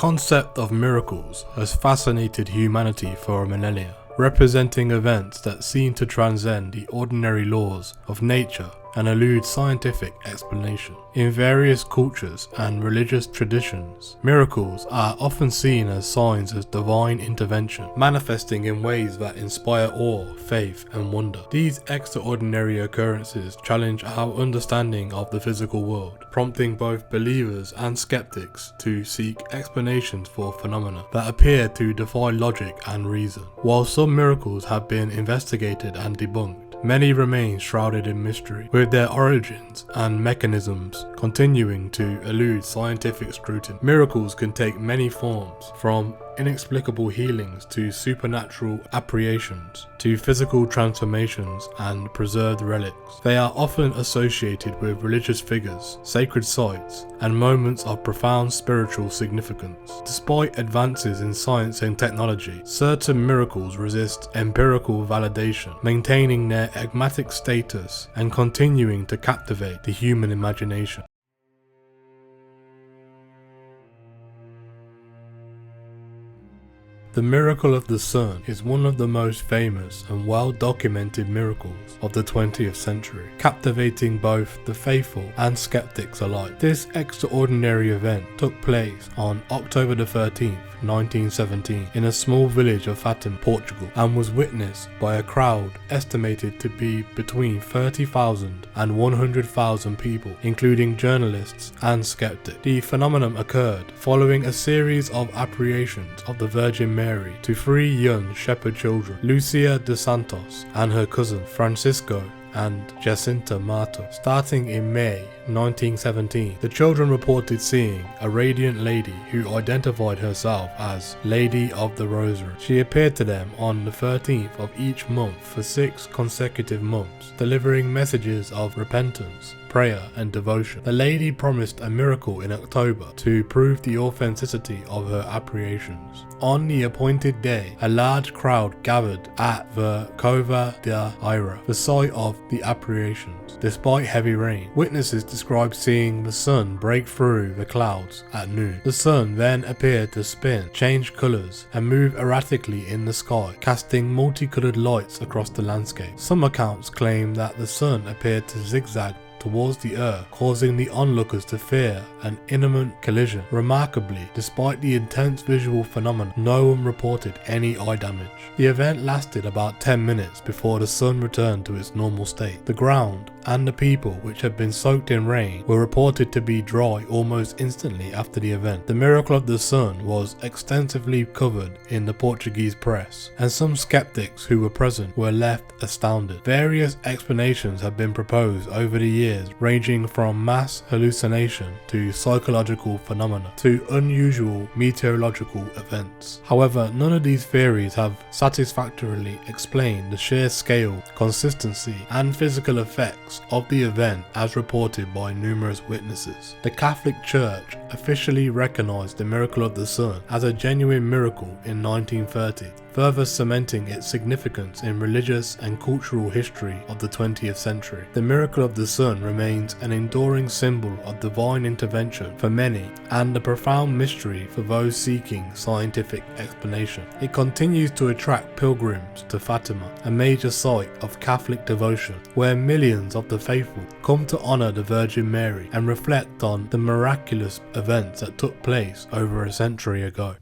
concept of miracles has fascinated humanity for millennia, representing events that seem to transcend the ordinary laws of nature and elude scientific explanation. In various cultures and religious traditions, miracles are often seen as signs of divine intervention, manifesting in ways that inspire awe, faith, and wonder. These extraordinary occurrences challenge our understanding of the physical world, prompting both believers and skeptics to seek explanations for phenomena that appear to defy logic and reason. While some miracles have been investigated and debunked, many remain shrouded in mystery, with their origins and mechanisms continuing to elude scientific scrutiny. Miracles can take many forms, from inexplicable healings to supernatural apparitions to physical transformations and preserved relics. They are often associated with religious figures, sacred sites, and moments of profound spiritual significance. Despite advances in science and technology, certain miracles resist empirical validation, maintaining their enigmatic status and continuing to captivate the human imagination. The miracle of the sun is one of the most famous and well-documented miracles of the 20th century, captivating both the faithful and skeptics alike. This extraordinary event took place on October 13th, 1917, in a small village of Fatima, Portugal, and was witnessed by a crowd estimated to be between 30,000 and 100,000 people, including journalists and skeptics. The phenomenon occurred following a series of apparitions of the Virgin Mary to three young shepherd children, Lucia de Santos and her cousin Francisco and Jacinta Mato. Starting in May 1917, the children reported seeing a radiant lady who identified herself as Lady of the Rosary. She appeared to them on the 13th of each month for 6 consecutive months, delivering messages of repentance, prayer, and devotion. The lady promised a miracle in October to prove the authenticity of her apparitions. On the appointed day, a large crowd gathered at the Cova da Ira, the site of the apparitions. Despite heavy rain, witnesses described seeing the sun break through the clouds at noon. The sun then appeared to spin, change colours, and move erratically in the sky, casting multicolored lights across the landscape. Some accounts claim that the sun appeared to zigzag towards the earth, causing the onlookers to fear an imminent collision. Remarkably, despite the intense visual phenomenon, no one reported any eye damage. The event lasted about 10 minutes before the sun returned to its normal state. The ground and the people, which had been soaked in rain, were reported to be dry almost instantly after the event. The miracle of the sun was extensively covered in the Portuguese press, and some skeptics who were present were left astounded. Various explanations have been proposed over the years, ranging from mass hallucination to psychological phenomena to unusual meteorological events. However, none of these theories have satisfactorily explained the sheer scale, consistency, and physical effects of the event as reported by numerous witnesses. The Catholic Church officially recognized the miracle of the sun as a genuine miracle in 1930, further cementing its significance in religious and cultural history of the 20th century. The miracle of the sun remains an enduring symbol of divine intervention for many and a profound mystery for those seeking scientific explanation. It continues to attract pilgrims to Fatima, a major site of Catholic devotion, where millions of the faithful come to honor the Virgin Mary and reflect on the miraculous events that took place over a century ago.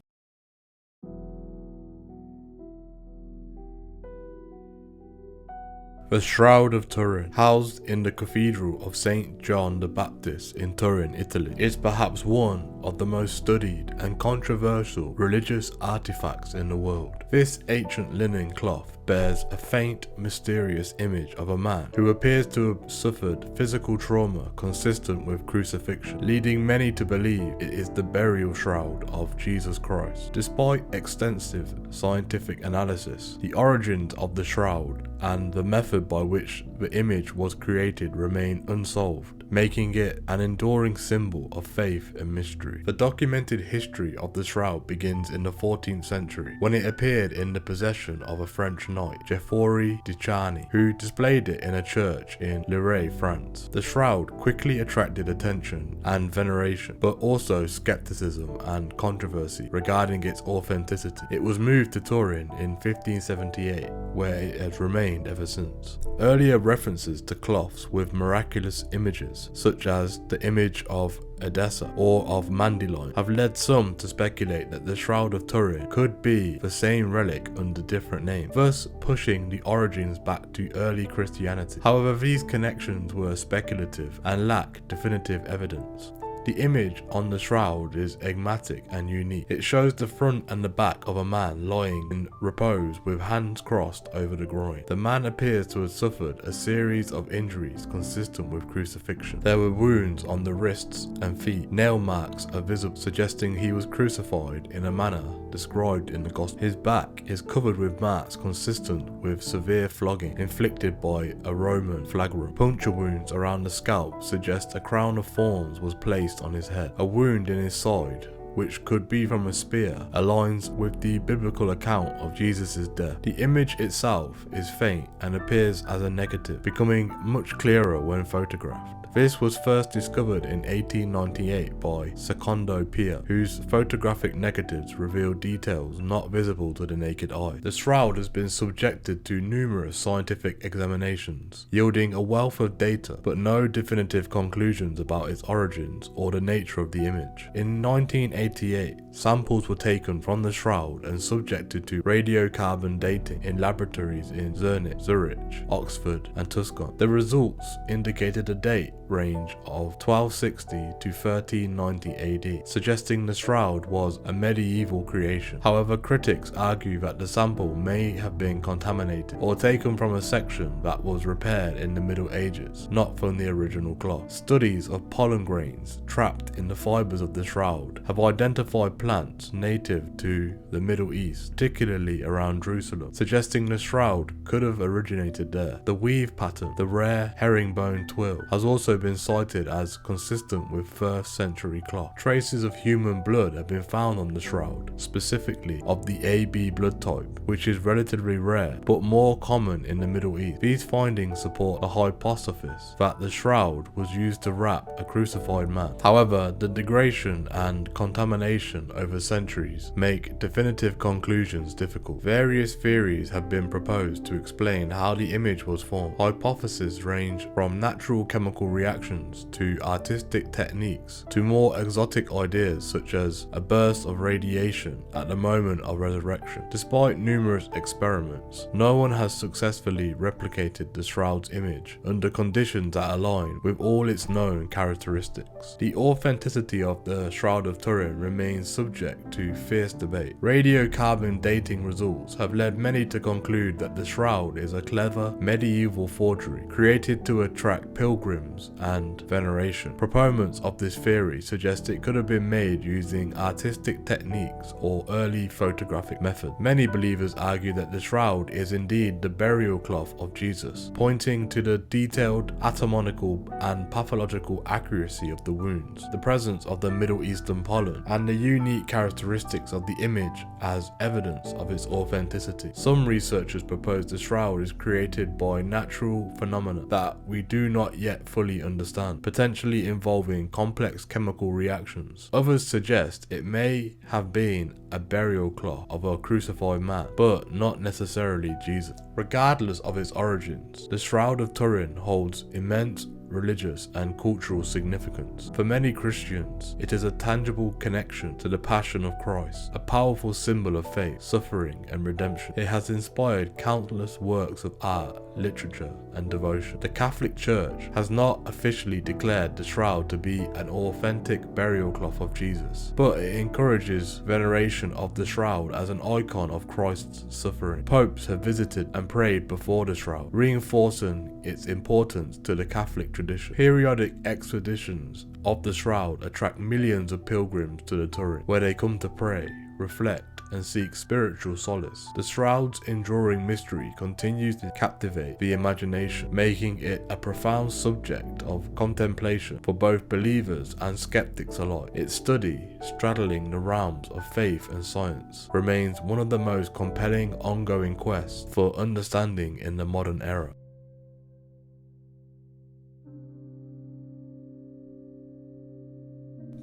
The Shroud of Turin, housed in the Cathedral of St. John the Baptist in Turin, Italy, is perhaps one of the most studied and controversial religious artifacts in the world. This ancient linen cloth bears a faint, mysterious image of a man who appears to have suffered physical trauma consistent with crucifixion, leading many to believe it is the burial shroud of Jesus Christ. Despite extensive scientific analysis, the origins of the shroud and the method by which the image was created remain unsolved. making it an enduring symbol of faith and mystery. The documented history of the shroud begins in the 14th century, when it appeared in the possession of a French knight, Geoffroy de Charny, who displayed it in a church in Labouré, France. The shroud quickly attracted attention and veneration, but also skepticism and controversy regarding its authenticity. It was moved to Turin in 1578, where it has remained ever since. Earlier references to cloths with miraculous images, such as the image of Edessa or of Magdalena, have led some to speculate that the Shroud of Turin could be the same relic under different names, thus pushing the origins back to early Christianity. However, these connections were speculative and lack definitive evidence. The image on the shroud is enigmatic and unique. It shows the front and the back of a man lying in repose with hands crossed over the groin. The man appears to have suffered a series of injuries consistent with crucifixion. There were wounds on the wrists and feet. Nail marks are visible, suggesting he was crucified in a manner described in the Gospel. His back is covered with marks consistent with severe flogging inflicted by a Roman flagrum. Puncture wounds around the scalp suggest a crown of thorns was placed on his head. A wound in his side, which could be from a spear, aligns with the biblical account of Jesus' death. The image itself is faint and appears as a negative, becoming much clearer when photographed. This was first discovered in 1898 by Simon-Pierre, whose photographic negatives reveal details not visible to the naked eye. The shroud has been subjected to numerous scientific examinations, yielding a wealth of data, but no definitive conclusions about its origins or the nature of the image. In 1988, samples were taken from the shroud and subjected to radiocarbon dating in laboratories in Zurich, Oxford, and Tuscan. The results indicated a date range of 1260 to 1390 AD, suggesting the shroud was a medieval creation. However, critics argue that the sample may have been contaminated or taken from a section that was repaired in the Middle Ages, not from the original cloth. Studies of pollen grains trapped in the fibers of the shroud have identified plants native to the Middle East, particularly around Jerusalem, suggesting the shroud could have originated there. The weave pattern, the rare herringbone twill, has also been cited as consistent with 1st century cloth. Traces of human blood have been found on the shroud, specifically of the AB blood type, which is relatively rare but more common in the Middle East. These findings support the hypothesis that the shroud was used to wrap a crucified man. However, the degradation and contamination over centuries make definitive conclusions difficult. Various theories have been proposed to explain how the image was formed. Hypotheses range from natural chemical reactions to artistic techniques to more exotic ideas such as a burst of radiation at the moment of resurrection. Despite numerous experiments, no one has successfully replicated the shroud's image under conditions that align with all its known characteristics. The authenticity of the Shroud of Turin remains subject to fierce debate. Radiocarbon dating results have led many to conclude that the shroud is a clever medieval forgery created to attract pilgrims and veneration. Proponents of this theory suggest it could have been made using artistic techniques or early photographic methods. Many believers argue that the shroud is indeed the burial cloth of Jesus, pointing to the detailed anatomical and pathological accuracy of the wounds, the presence of the Middle Eastern pollen, and the unique characteristics of the image as evidence of its authenticity. Some researchers propose the shroud is created by natural phenomena that we do not yet fully understand, potentially involving complex chemical reactions. Others suggest it may have been a burial cloth of a crucified man, but not necessarily Jesus. Regardless of its origins, the Shroud of Turin holds immense religious and cultural significance. For many Christians, it is a tangible connection to the Passion of Christ, a powerful symbol of faith, suffering, and redemption. It has inspired countless works of art, literature, and devotion. The Catholic Church has not officially declared the shroud to be an authentic burial cloth of Jesus, but it encourages veneration of the shroud as an icon of Christ's suffering. Popes have visited and prayed before the shroud, reinforcing its importance to the Catholic tradition. Periodic expeditions of the shroud attract millions of pilgrims to the Turin, where they come to pray, reflect, and seek spiritual solace. The shroud's enduring mystery continues to captivate the imagination, making it a profound subject of contemplation for both believers and skeptics alike. Its study, straddling the realms of faith and science, remains one of the most compelling ongoing quests for understanding in the modern era.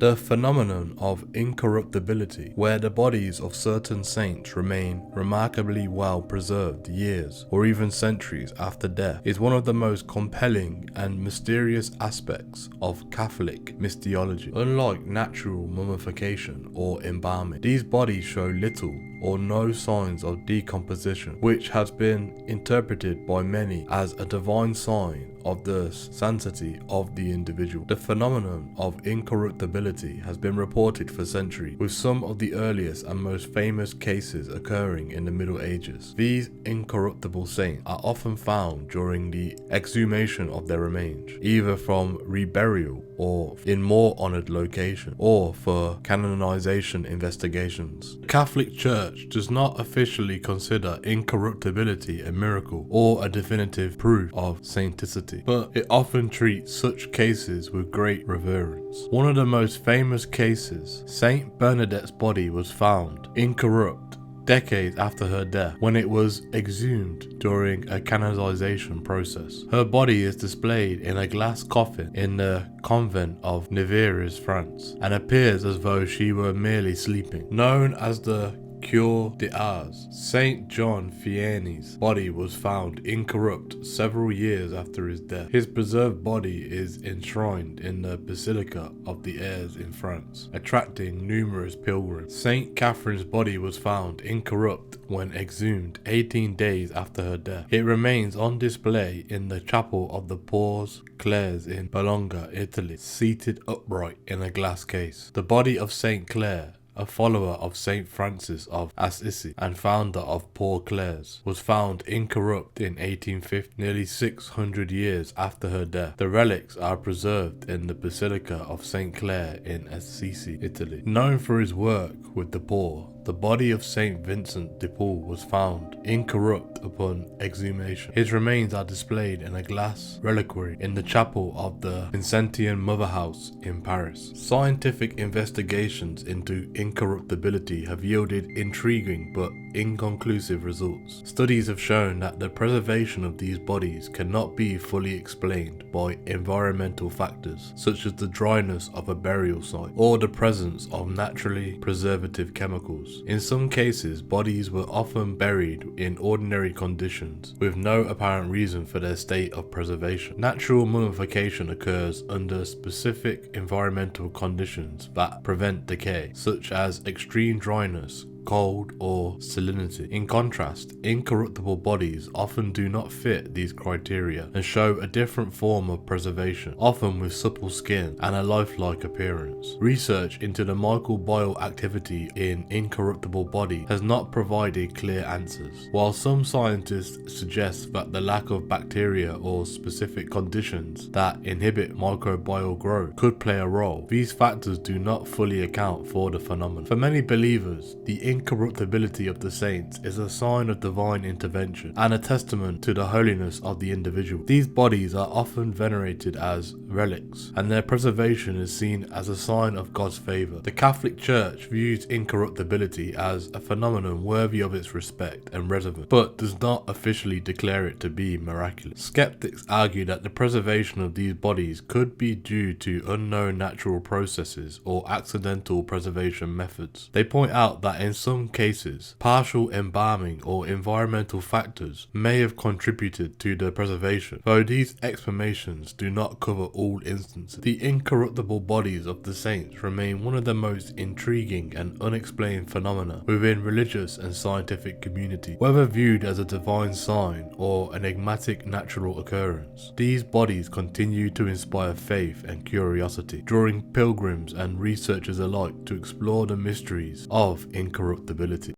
The phenomenon of incorruptibility, where the bodies of certain saints remain remarkably well preserved years or even centuries after death, is one of the most compelling and mysterious aspects of Catholic mystiology. Unlike natural mummification or embalming, these bodies show little or no signs of decomposition, which has been interpreted by many as a divine sign of the sanctity of the individual. The phenomenon of incorruptibility has been reported for centuries, with some of the earliest and most famous cases occurring in the Middle Ages. These incorruptible saints are often found during the exhumation of their remains, either from reburial or in more honoured location, or for canonization investigations. The Catholic Church does not officially consider incorruptibility a miracle or a definitive proof of sanctity, but it often treats such cases with great reverence. One of the most famous cases, Saint Bernadette's body was found incorrupt decades after her death when it was exhumed during a canonization process. Her body is displayed in a glass coffin in the convent of Nevers, France, and appears as though she were merely sleeping. Known as the Cure Diaz, Saint John Vianney's body was found incorrupt several years after his death. His preserved body is enshrined in the Basilica of the Airs in France, attracting numerous pilgrims. Saint Catherine's body was found incorrupt when exhumed 18 days after her death. It remains on display in the chapel of the Poor Clares in Bologna, Italy, seated upright in a glass case. The body of Saint Clare, a follower of Saint Francis of Assisi and founder of Poor Clares, was found incorrupt in 1850, nearly 600 years after her death. The relics are preserved in the Basilica of Saint Clare in Assisi, Italy. Known for his work with the poor, the body of Saint Vincent de Paul was found incorrupt upon exhumation. His remains are displayed in a glass reliquary in the chapel of the Vincentian Mother House in Paris. Scientific investigations into incorruptibility have yielded intriguing but inconclusive results. Studies have shown that the preservation of these bodies cannot be fully explained by environmental factors such as the dryness of a burial site or the presence of naturally preservative chemicals. In some cases, bodies were often buried in ordinary conditions with no apparent reason for their state of preservation. Natural mummification occurs under specific environmental conditions that prevent decay, such as extreme dryness, cold, or salinity. In contrast, incorruptible bodies often do not fit these criteria and show a different form of preservation, often with supple skin and a lifelike appearance. Research into the microbial activity in incorruptible bodies has not provided clear answers. While some scientists suggest that the lack of bacteria or specific conditions that inhibit microbial growth could play a role, these factors do not fully account for the phenomenon. For many believers, the incorruptibility of the saints is a sign of divine intervention and a testament to the holiness of the individual. These bodies are often venerated as relics, and their preservation is seen as a sign of God's favour. The Catholic Church views incorruptibility as a phenomenon worthy of its respect and reverence, but does not officially declare it to be miraculous. Skeptics argue that the preservation of these bodies could be due to unknown natural processes or accidental preservation methods. They point out that in some cases, partial embalming or environmental factors may have contributed to the preservation, though these explanations do not cover all instances. The incorruptible bodies of the saints remain one of the most intriguing and unexplained phenomena within religious and scientific community. Whether viewed as a divine sign or an enigmatic natural occurrence, these bodies continue to inspire faith and curiosity, drawing pilgrims and researchers alike to explore the mysteries of incorruptibility.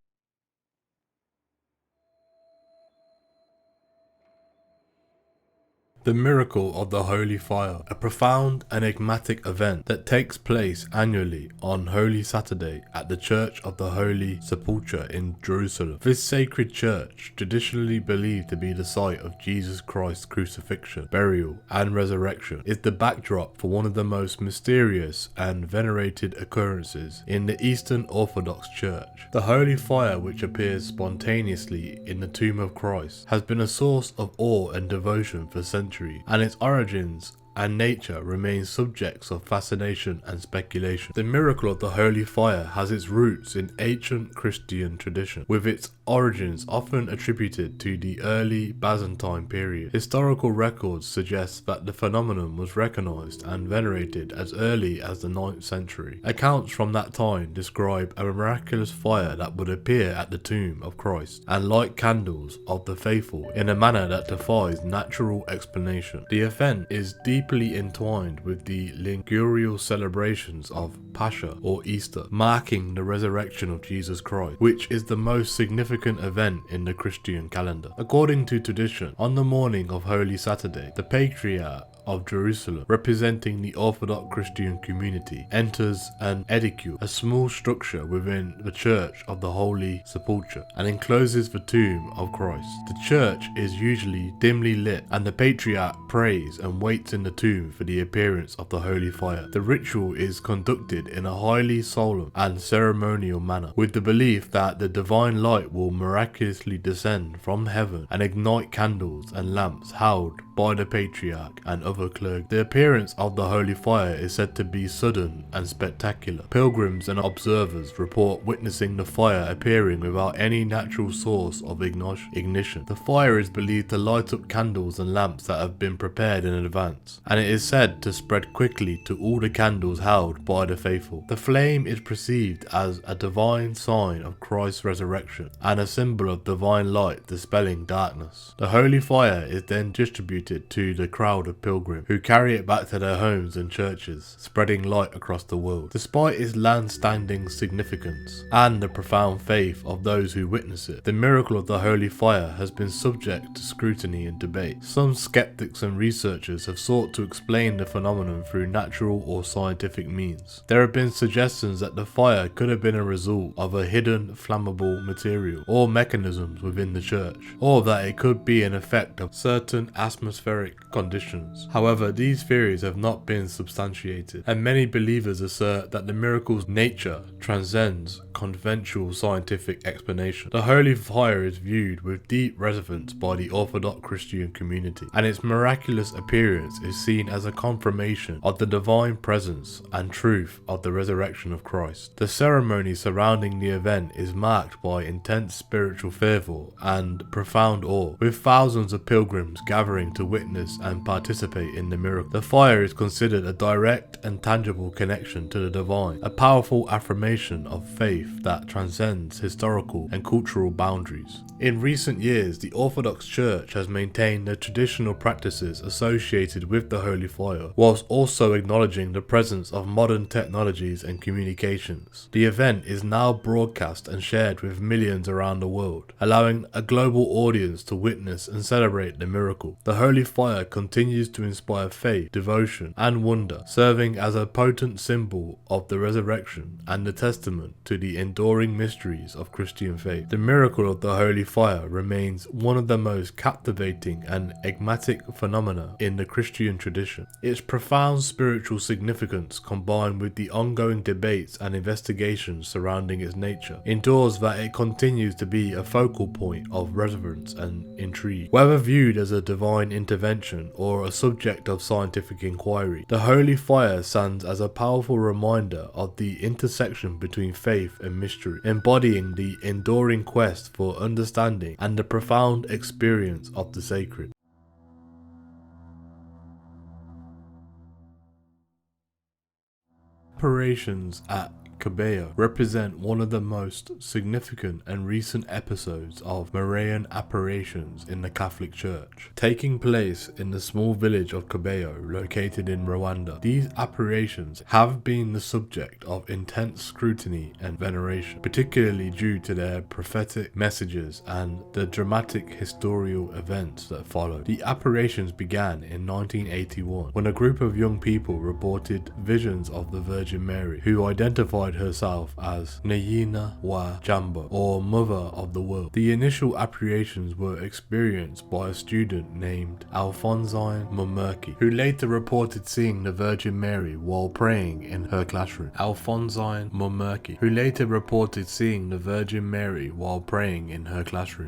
The Miracle of the Holy Fire, a profound enigmatic event that takes place annually on Holy Saturday at the Church of the Holy Sepulchre in Jerusalem. This sacred church, traditionally believed to be the site of Jesus Christ's crucifixion, burial, and resurrection, is the backdrop for one of the most mysterious and venerated occurrences in the Eastern Orthodox Church. The Holy Fire, which appears spontaneously in the tomb of Christ, has been a source of awe and devotion for centuries, and its origins and nature remain subjects of fascination and speculation. The miracle of the Holy Fire has its roots in ancient Christian tradition, with its origins often attributed to the early Byzantine period. Historical records suggest that the phenomenon was recognized and venerated as early as the 9th century. Accounts from that time describe a miraculous fire that would appear at the tomb of Christ and light candles of the faithful in a manner that defies natural explanation. The event is deeply entwined with the liturgical celebrations of Pascha or Easter, marking the resurrection of Jesus Christ, which is the most significant event in the Christian calendar. According to tradition, on the morning of Holy Saturday, the Patriarch of Jerusalem, representing the Orthodox Christian community, enters an edicule, a small structure within the Church of the Holy Sepulchre, and encloses the tomb of Christ. The church is usually dimly lit, and the Patriarch prays and waits in the tomb for the appearance of the Holy Fire. The ritual is conducted in a highly solemn and ceremonial manner, with the belief that the divine light will miraculously descend from heaven and ignite candles and lamps held by the Patriarch and other clergy. The appearance of the Holy Fire is said to be sudden and spectacular. Pilgrims and observers report witnessing the fire appearing without any natural source of ignition. The fire is believed to light up candles and lamps that have been prepared in advance, and it is said to spread quickly to all the candles held by the faithful. The flame is perceived as a divine sign of Christ's resurrection and a symbol of divine light dispelling darkness. The Holy Fire is then distributed to the crowd of pilgrims, who carry it back to their homes and churches, spreading light across the world. Despite its long-standing significance and the profound faith of those who witness it, the miracle of the Holy Fire has been subject to scrutiny and debate. Some skeptics and researchers have sought to explain the phenomenon through natural or scientific means. There have been suggestions that the fire could have been a result of a hidden flammable material or mechanisms within the church, or that it could be an effect of certain atmospheric conditions. However, these theories have not been substantiated, and many believers assert that the miracle's nature transcends conventional scientific explanation. The Holy Fire is viewed with deep reverence by the Orthodox Christian community, and its miraculous appearance is seen as a confirmation of the divine presence and truth of the resurrection of Christ. The ceremony surrounding the event is marked by intense spiritual fervor and profound awe, with thousands of pilgrims gathering to witness and participate in the miracle. The fire is considered a direct and tangible connection to the divine, a powerful affirmation of faith that transcends historical and cultural boundaries. In recent years, the Orthodox Church has maintained the traditional practices associated with the Holy Fire, whilst also acknowledging the presence of modern technologies and communications. The event is now broadcast and shared with millions around the world, allowing a global audience to witness and celebrate the miracle. The Holy Fire continues to inspire faith, devotion, and wonder, serving as a potent symbol of the resurrection and a testament to the enduring mysteries of Christian faith. The miracle of the Holy Fire remains one of the most captivating and enigmatic phenomena in the Christian tradition. Its profound spiritual significance, combined with the ongoing debates and investigations surrounding its nature, ensures that it continues to be a focal point of reverence and intrigue. Whether viewed as a divine intervention or a subject of scientific inquiry, the Holy Fire stands as a powerful reminder of the intersection between faith and mystery, embodying the enduring quest for understanding and the profound experience of the sacred. Apparitions at Kibeho represent one of the most significant and recent episodes of Marian apparitions in the Catholic Church, taking place in the small village of Kibeho located in Rwanda. These apparitions have been the subject of intense scrutiny and veneration, particularly due to their prophetic messages and the dramatic historical events that followed. The apparitions began in 1981 when a group of young people reported visions of the Virgin Mary, who identified herself as Nyina wa Jambo, or Mother of the World. The initial apparitions were experienced by a student named Alphonsine Mumurki, who later reported seeing the Virgin Mary while praying in her classroom.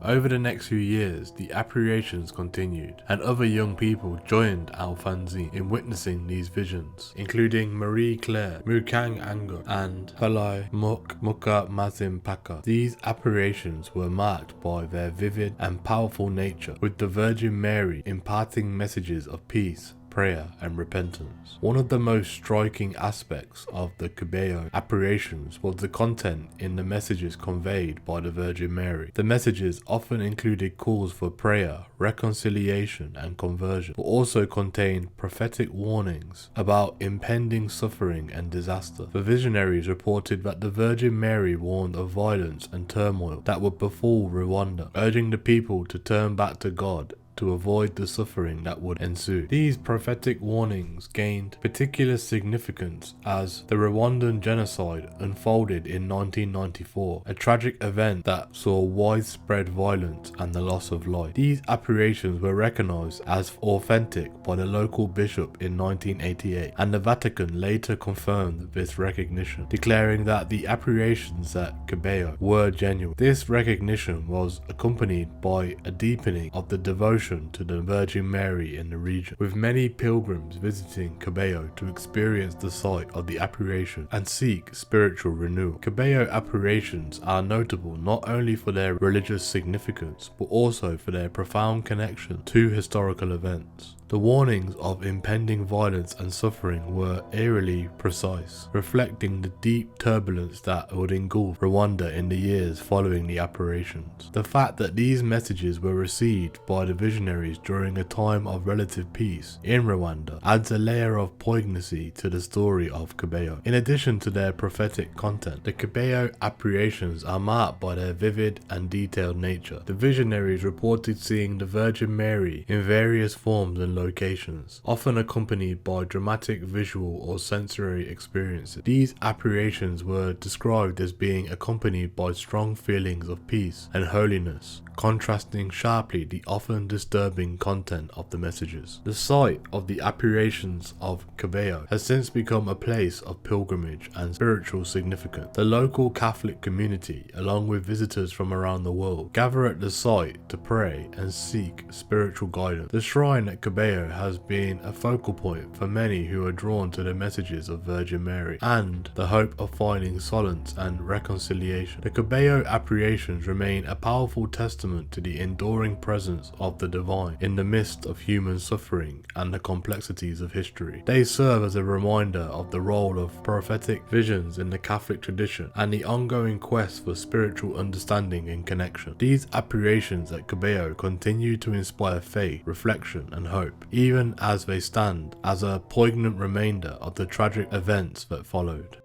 Over the next few years, the apparitions continued, and other young people joined Alphonsine in witnessing these visions, including Marie Claire Mukang Ango and Falai Muk Muka Mazim Paka. These apparitions were marked by their vivid and powerful nature, with the Virgin Mary imparting messages of peace, prayer and repentance. One of the most striking aspects of the Kibeho apparitions was the content in the messages conveyed by the Virgin Mary. The messages often included calls for prayer, reconciliation and conversion, but also contained prophetic warnings about impending suffering and disaster. The visionaries reported that the Virgin Mary warned of violence and turmoil that would befall Rwanda, urging the people to turn back to God to avoid the suffering that would ensue. These prophetic warnings gained particular significance as the Rwandan genocide unfolded in 1994, a tragic event that saw widespread violence and the loss of life. These apparitions were recognized as authentic by the local bishop in 1988, and the Vatican later confirmed this recognition, declaring that the apparitions at Kibeho were genuine. This recognition was accompanied by a deepening of the devotion to the Virgin Mary in the region, with many pilgrims visiting Kibeho to experience the sight of the apparition and seek spiritual renewal. Kibeho apparitions are notable not only for their religious significance, but also for their profound connection to historical events. The warnings of impending violence and suffering were eerily precise, reflecting the deep turbulence that would engulf Rwanda in the years following the apparitions. The fact that these messages were received by the visionaries during a time of relative peace in Rwanda adds a layer of poignancy to the story of Kibeho. In addition to their prophetic content, the Kibeho apparitions are marked by their vivid and detailed nature. The visionaries reported seeing the Virgin Mary in various forms and locations, often accompanied by dramatic visual or sensory experiences. These apparitions were described as being accompanied by strong feelings of peace and holiness, contrasting sharply the often disturbing content of the messages. The site of the apparitions of Kibeho has since become a place of pilgrimage and spiritual significance. The local Catholic community, along with visitors from around the world, gather at the site to pray and seek spiritual guidance. The shrine at Kibeho has been a focal point for many who are drawn to the messages of Virgin Mary and the hope of finding solace and reconciliation. The Kibeho apparitions remain a powerful testament to the enduring presence of the divine in the midst of human suffering and the complexities of history. They serve as a reminder of the role of prophetic visions in the Catholic tradition and the ongoing quest for spiritual understanding and connection. These apparitions at Kibeho continue to inspire faith, reflection and hope, even as they stand as a poignant reminder of the tragic events that followed.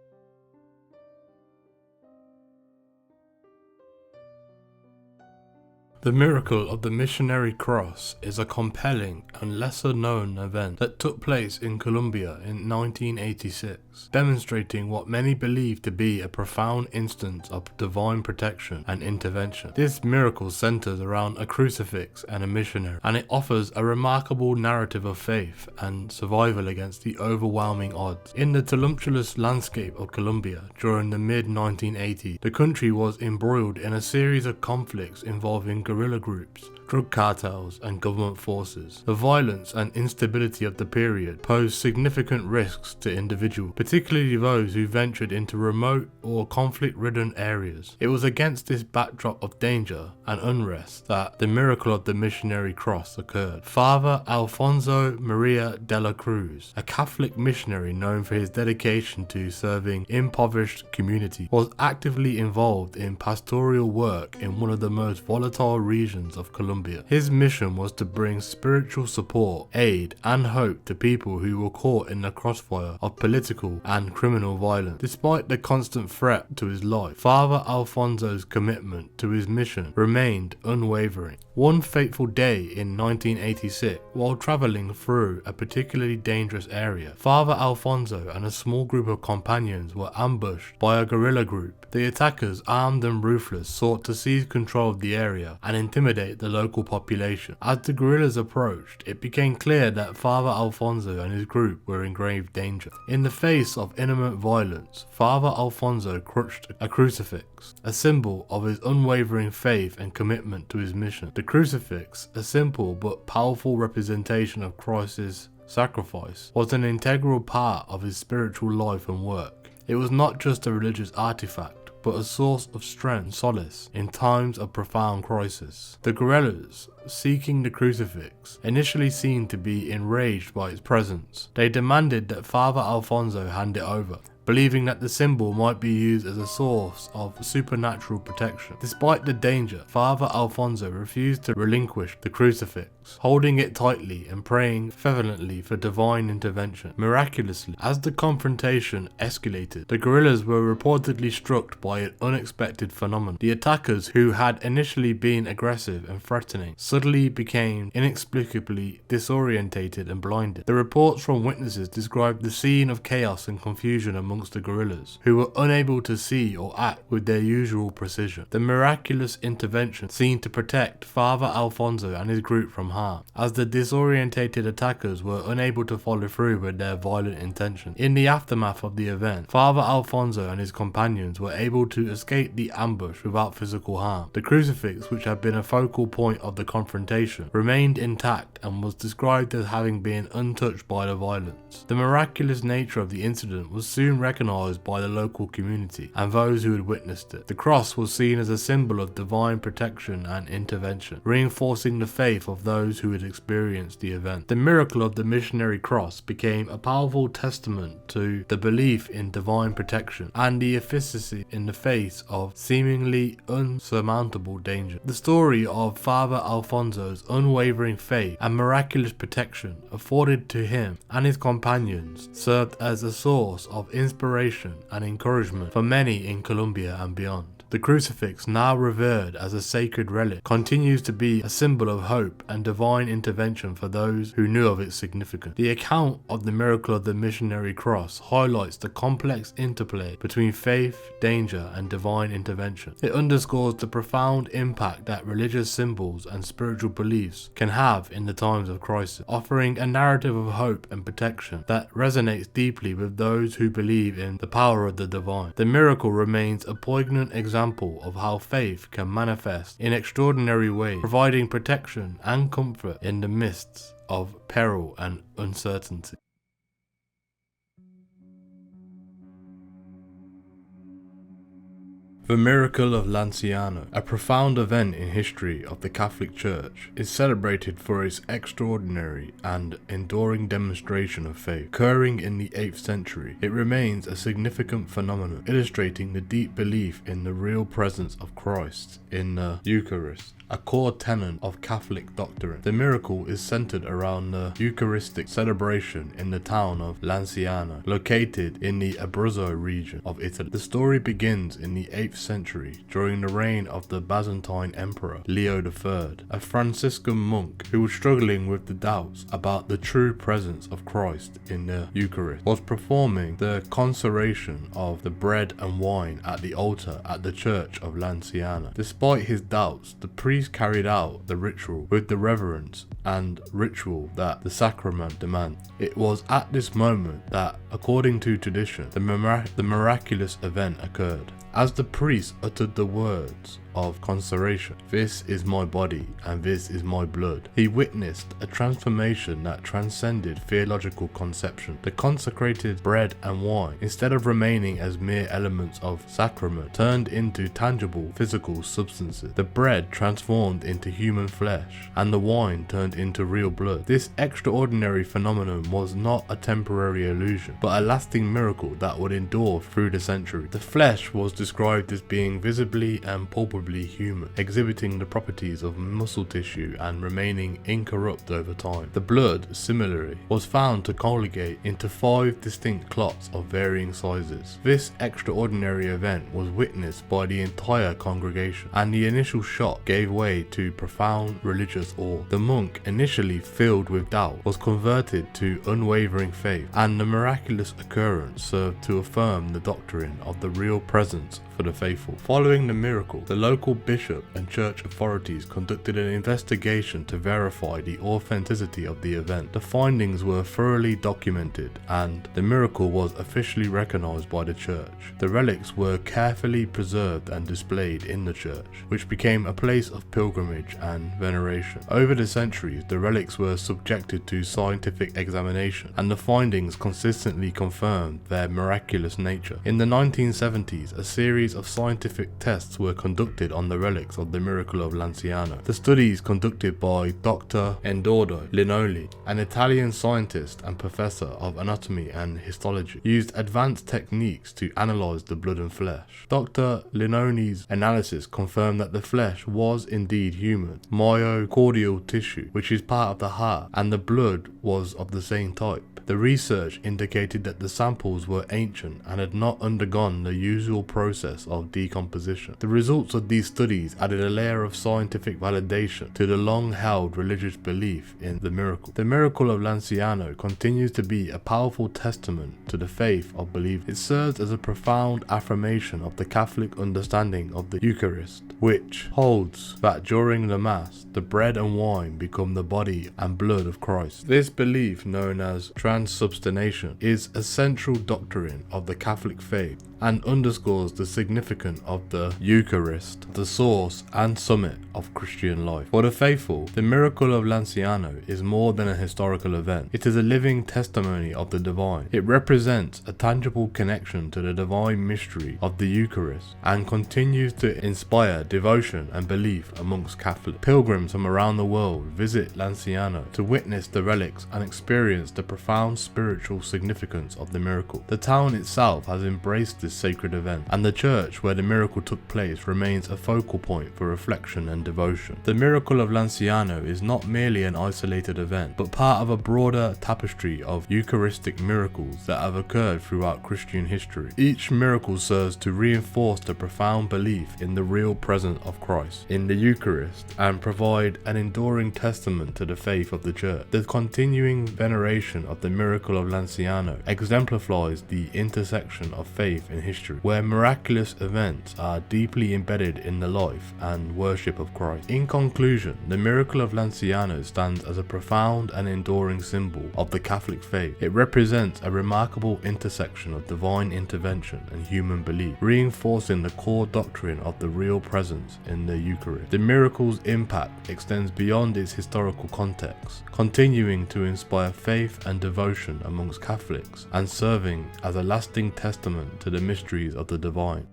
The miracle of the Missionary Cross is a compelling and lesser known event that took place in Colombia in 1986, demonstrating what many believe to be a profound instance of divine protection and intervention. This miracle centers around a crucifix and a missionary, and it offers a remarkable narrative of faith and survival against the overwhelming odds. In the tumultuous landscape of Colombia during the mid-1980s, the country was embroiled in a series of conflicts involving guerrilla groups, drug cartels, and government forces. The violence and instability of the period posed significant risks to individuals, particularly those who ventured into remote or conflict-ridden areas. It was against this backdrop of danger and unrest that the miracle of the Missionary Cross occurred. Father Alfonso Maria de la Cruz, a Catholic missionary known for his dedication to serving impoverished communities, was actively involved in pastoral work in one of the most volatile regions of Colombia. His mission was to bring spiritual support, aid, and hope to people who were caught in the crossfire of political and criminal violence. Despite the constant threat to his life, Father Alfonso's commitment to his mission remained unwavering. One fateful day in 1986, while travelling through a particularly dangerous area, Father Alfonso and a small group of companions were ambushed by a guerrilla group. The attackers, armed and ruthless, sought to seize control of the area and intimidate the local population. As the guerrillas approached, it became clear that Father Alfonso and his group were in grave danger. In the face of imminent violence, Father Alfonso clutched a crucifix, a symbol of his unwavering faith and commitment to his mission. The crucifix, a simple but powerful representation of Christ's sacrifice, was an integral part of his spiritual life and work. It was not just a religious artifact, but a source of strength and solace in times of profound crisis. The guerrillas, seeking the crucifix, initially seemed to be enraged by its presence. They demanded that Father Alfonso hand it over, believing that the symbol might be used as a source of supernatural protection. Despite the danger, Father Alfonso refused to relinquish the crucifix, holding it tightly and praying fervently for divine intervention. Miraculously, as the confrontation escalated, the guerrillas were reportedly struck by an unexpected phenomenon. The attackers, who had initially been aggressive and threatening, suddenly became inexplicably disorientated and blinded. The reports from witnesses described the scene of chaos and confusion amongst the guerrillas, who were unable to see or act with their usual precision. The miraculous intervention seemed to protect Father Alfonso and his group from harm, as the disorientated attackers were unable to follow through with their violent intentions. In the aftermath of the event, Father Alfonso and his companions were able to escape the ambush without physical harm. The crucifix, which had been a focal point of the confrontation, remained intact and was described as having been untouched by the violence. The miraculous nature of the incident was soon recognized by the local community and those who had witnessed it. The cross was seen as a symbol of divine protection and intervention, reinforcing the faith of those who had experienced the event. The miracle of the Missionary Cross became a powerful testament to the belief in divine protection and the efficacy in the face of seemingly unsurmountable danger. The story of Father Alfonso's unwavering faith and miraculous protection afforded to him and his companions served as a source of inspiration and encouragement for many in Colombia and beyond. The crucifix, now revered as a sacred relic, continues to be a symbol of hope and divine intervention for those who knew of its significance. The account of the miracle of the Missionary Cross highlights the complex interplay between faith, danger, and divine intervention. It underscores the profound impact that religious symbols and spiritual beliefs can have in the times of crisis, offering a narrative of hope and protection that resonates deeply with those who believe in the power of the divine. The miracle remains a poignant example of how faith can manifest in extraordinary ways, providing protection and comfort in the midst of peril and uncertainty. The Miracle of Lanciano, a profound event in history of the Catholic Church, is celebrated for its extraordinary and enduring demonstration of faith. Occurring in the 8th century, it remains a significant phenomenon, illustrating the deep belief in the real presence of Christ in the Eucharist, a core tenet of Catholic doctrine. The miracle is centered around the Eucharistic celebration in the town of Lanciano, located in the Abruzzo region of Italy. The story begins in the 8th century during the reign of the Byzantine Emperor Leo III, a Franciscan monk who was struggling with the doubts about the true presence of Christ in the Eucharist, was performing the consecration of the bread and wine at the altar at the church of Lanciano. Despite his doubts, the priest carried out the ritual with the reverence and ritual that the sacrament demands. It was at this moment that, according to tradition, the miraculous event occurred. As the priest uttered the words of consecration, "This is my body and this is my blood," he witnessed a transformation that transcended theological conception. The consecrated bread and wine, instead of remaining as mere elements of sacrament, turned into tangible physical substances. The bread transformed into human flesh, and the wine turned into real blood. This extraordinary phenomenon was not a temporary illusion, but a lasting miracle that would endure through the centuries. The flesh was described as being visibly and palpably human, exhibiting the properties of muscle tissue and remaining incorrupt over time. The blood, similarly, was found to colligate into 5 distinct clots of varying sizes. This extraordinary event was witnessed by the entire congregation, and the initial shock gave way to profound religious awe. The monk, initially filled with doubt, was converted to unwavering faith, and the miraculous occurrence served to affirm the doctrine of the real presence for the faithful. Following the miracle, the local bishop and church authorities conducted an investigation to verify the authenticity of the event. The findings were thoroughly documented, and the miracle was officially recognized by the church. The relics were carefully preserved and displayed in the church, which became a place of pilgrimage and veneration. Over the centuries, the relics were subjected to scientific examination, and the findings consistently confirmed their miraculous nature. In the 1970s, a series of scientific tests were conducted on the relics of the Miracle of Lanciano. The studies, conducted by Dr. Endordo Linoli, an Italian scientist and professor of anatomy and histology, used advanced techniques to analyze the blood and flesh. Dr. Linoli's analysis confirmed that the flesh was indeed human, myocardial tissue, which is part of the heart, and the blood was of the same type. The research indicated that the samples were ancient and had not undergone the usual process of decomposition. The results of these studies added a layer of scientific validation to the long-held religious belief in the miracle. The Miracle of Lanciano continues to be a powerful testament to the faith of believers. It serves as a profound affirmation of the Catholic understanding of the Eucharist, which holds that during the Mass, the bread and wine become the body and blood of Christ. This belief, known as transubstantiation, is a central doctrine of the Catholic faith and underscores the significance of the Eucharist, the source and summit of Christian life. For the faithful, the Miracle of Lanciano is more than a historical event. It is a living testimony of the divine. It represents a tangible connection to the divine mystery of the Eucharist and continues to inspire devotion and belief amongst Catholics. Pilgrims from around the world visit Lanciano to witness the relics and experience the profound spiritual significance of the miracle. The town itself has embraced this sacred event, and the church where the miracle took place remains a focal point for reflection and devotion. The Miracle of Lanciano is not merely an isolated event, but part of a broader tapestry of Eucharistic miracles that have occurred throughout Christian history. Each miracle serves to reinforce the profound belief in the real presence of Christ in the Eucharist and provide an enduring testament to the faith of the church. The continuing veneration of the Miracle of Lanciano exemplifies the intersection of faith and history, where miraculous events are deeply embedded in the life and worship of Christ. In conclusion, the Miracle of Lanciano stands as a profound and enduring symbol of the Catholic faith. It represents a remarkable intersection of divine intervention and human belief, reinforcing the core doctrine of the real presence in the Eucharist. The miracle's impact extends beyond its historical context, continuing to inspire faith and devotion amongst Catholics and serving as a lasting testament to the mysteries of the divine.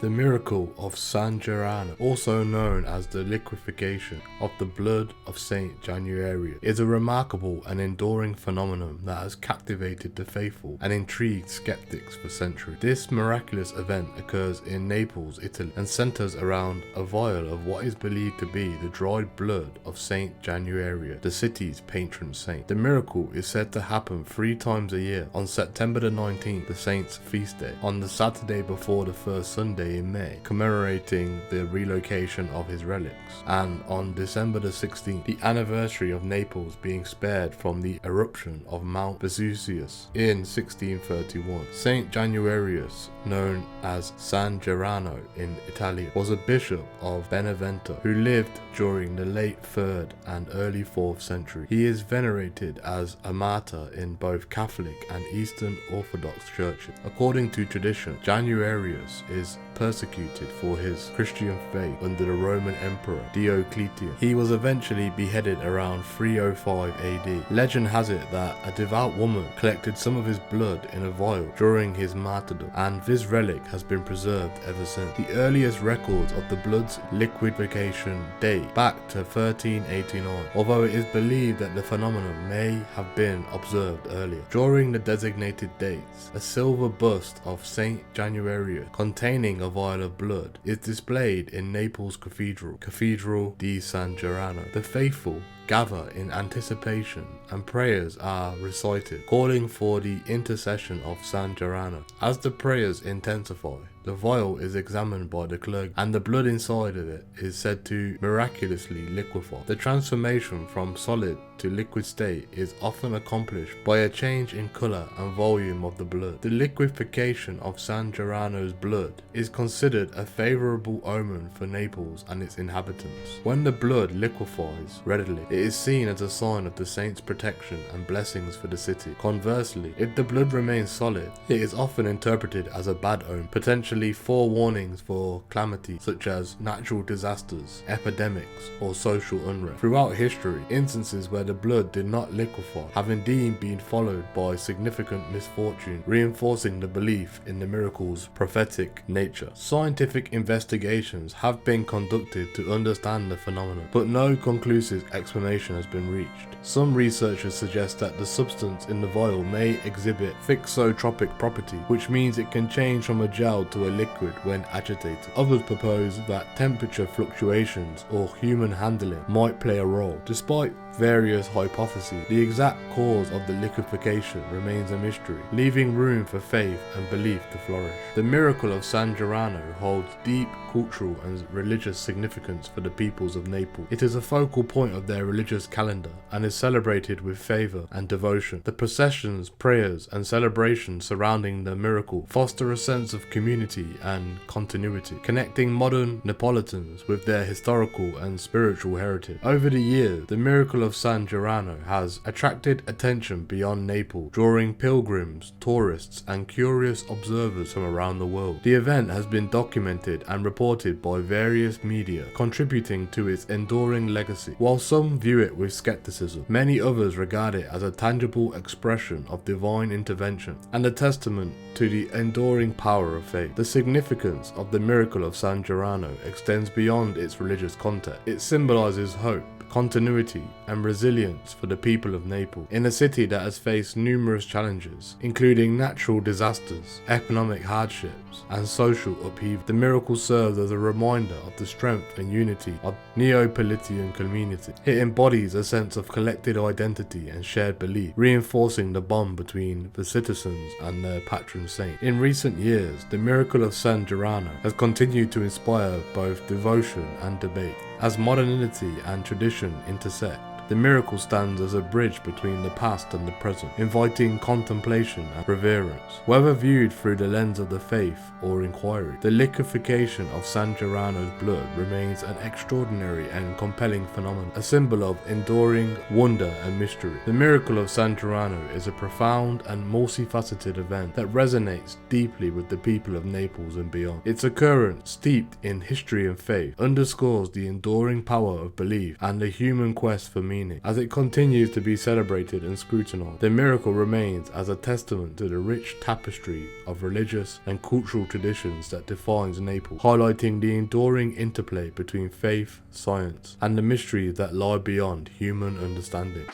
The Miracle of San Gennaro, also known as the liquefaction of the blood of Saint January, is a remarkable and enduring phenomenon that has captivated the faithful and intrigued skeptics for centuries. This miraculous event occurs in Naples, Italy, and centers around a vial of what is believed to be the dried blood of Saint January, the city's patron saint. The miracle is said to happen 3 times a year: on September the 19th, the saint's feast day, on the Saturday before the first Sunday in May, commemorating the relocation of his relics, and on December the 16th, the anniversary of Naples being spared from the eruption of Mount Vesuvius in 1631. Saint Januarius, known as San Gennaro in Italy, was a bishop of Benevento who lived during the late 3rd and early 4th century. He is venerated as a martyr in both Catholic and Eastern Orthodox churches. According to tradition, Januarius is persecuted for his Christian faith under the Roman Emperor Diocletian. He was eventually beheaded around 305 AD. Legend has it that a devout woman collected some of his blood in a vial during his martyrdom, and this relic has been preserved ever since. The earliest records of the blood's liquefaction date back to 1389, although it is believed that the phenomenon may have been observed earlier. During the designated dates, a silver bust of Saint Januarius containing a vial of blood is displayed in Naples Cathedral di San Gennaro. The faithful gather in anticipation and prayers are recited, calling for the intercession of San Gennaro. As the prayers intensify, the vial is examined by the clergy, and the blood inside of it is said to miraculously liquefy. The transformation from solid to liquid state is often accomplished by a change in colour and volume of the blood. The liquefaction of San Gennaro's blood is considered a favourable omen for Naples and its inhabitants. When the blood liquefies readily, it is seen as a sign of the saint's protection and blessings for the city. Conversely, if the blood remains solid, it is often interpreted as a bad omen, potentially forewarnings for calamity such as natural disasters, epidemics, or social unrest. Throughout history, instances where the blood did not liquefy have indeed been followed by significant misfortune, reinforcing the belief in the miracle's prophetic nature. Scientific investigations have been conducted to understand the phenomenon, but no conclusive explanation has been reached. Some researchers suggest that the substance in the vial may exhibit thixotropic property, which means it can change from a gel to a liquid when agitated. Others propose that temperature fluctuations or human handling might play a role. Despite various hypotheses, the exact cause of the liquefaction remains a mystery, leaving room for faith and belief to flourish. The Miracle of San Gennaro holds deep cultural and religious significance for the peoples of Naples. It is a focal point of their religious calendar and is celebrated with favour and devotion. The processions, prayers, and celebrations surrounding the miracle foster a sense of community and continuity, connecting modern Neapolitans with their historical and spiritual heritage. Over the years, the Miracle of San Gennaro has attracted attention beyond Naples, drawing pilgrims, tourists, and curious observers from around the world. The event has been documented and reported by various media, contributing to its enduring legacy. While some view it with skepticism, many others regard it as a tangible expression of divine intervention and a testament to the enduring power of faith. The significance of the Miracle of San Gennaro extends beyond its religious context. It symbolizes hope, continuity, and resilience for the people of Naples, in a city that has faced numerous challenges, including natural disasters, economic hardships, and social upheaval. The miracle serves as a reminder of the strength and unity of Neapolitan community. It embodies a sense of collective identity and shared belief, reinforcing the bond between the citizens and their patron saint. In recent years, the Miracle of San Gennaro has continued to inspire both devotion and debate. As modernity and tradition intersect, the miracle stands as a bridge between the past and the present, inviting contemplation and reverence. Whether viewed through the lens of the faith or inquiry, the liquefaction of San Gennaro's blood remains an extraordinary and compelling phenomenon, a symbol of enduring wonder and mystery. The Miracle of San Gennaro is a profound and multifaceted event that resonates deeply with the people of Naples and beyond. Its occurrence, steeped in history and faith, underscores the enduring power of belief and the human quest for meaning. As it continues to be celebrated and scrutinized, the miracle remains as a testament to the rich tapestry of religious and cultural traditions that defines Naples, highlighting the enduring interplay between faith, science, and the mysteries that lie beyond human understanding.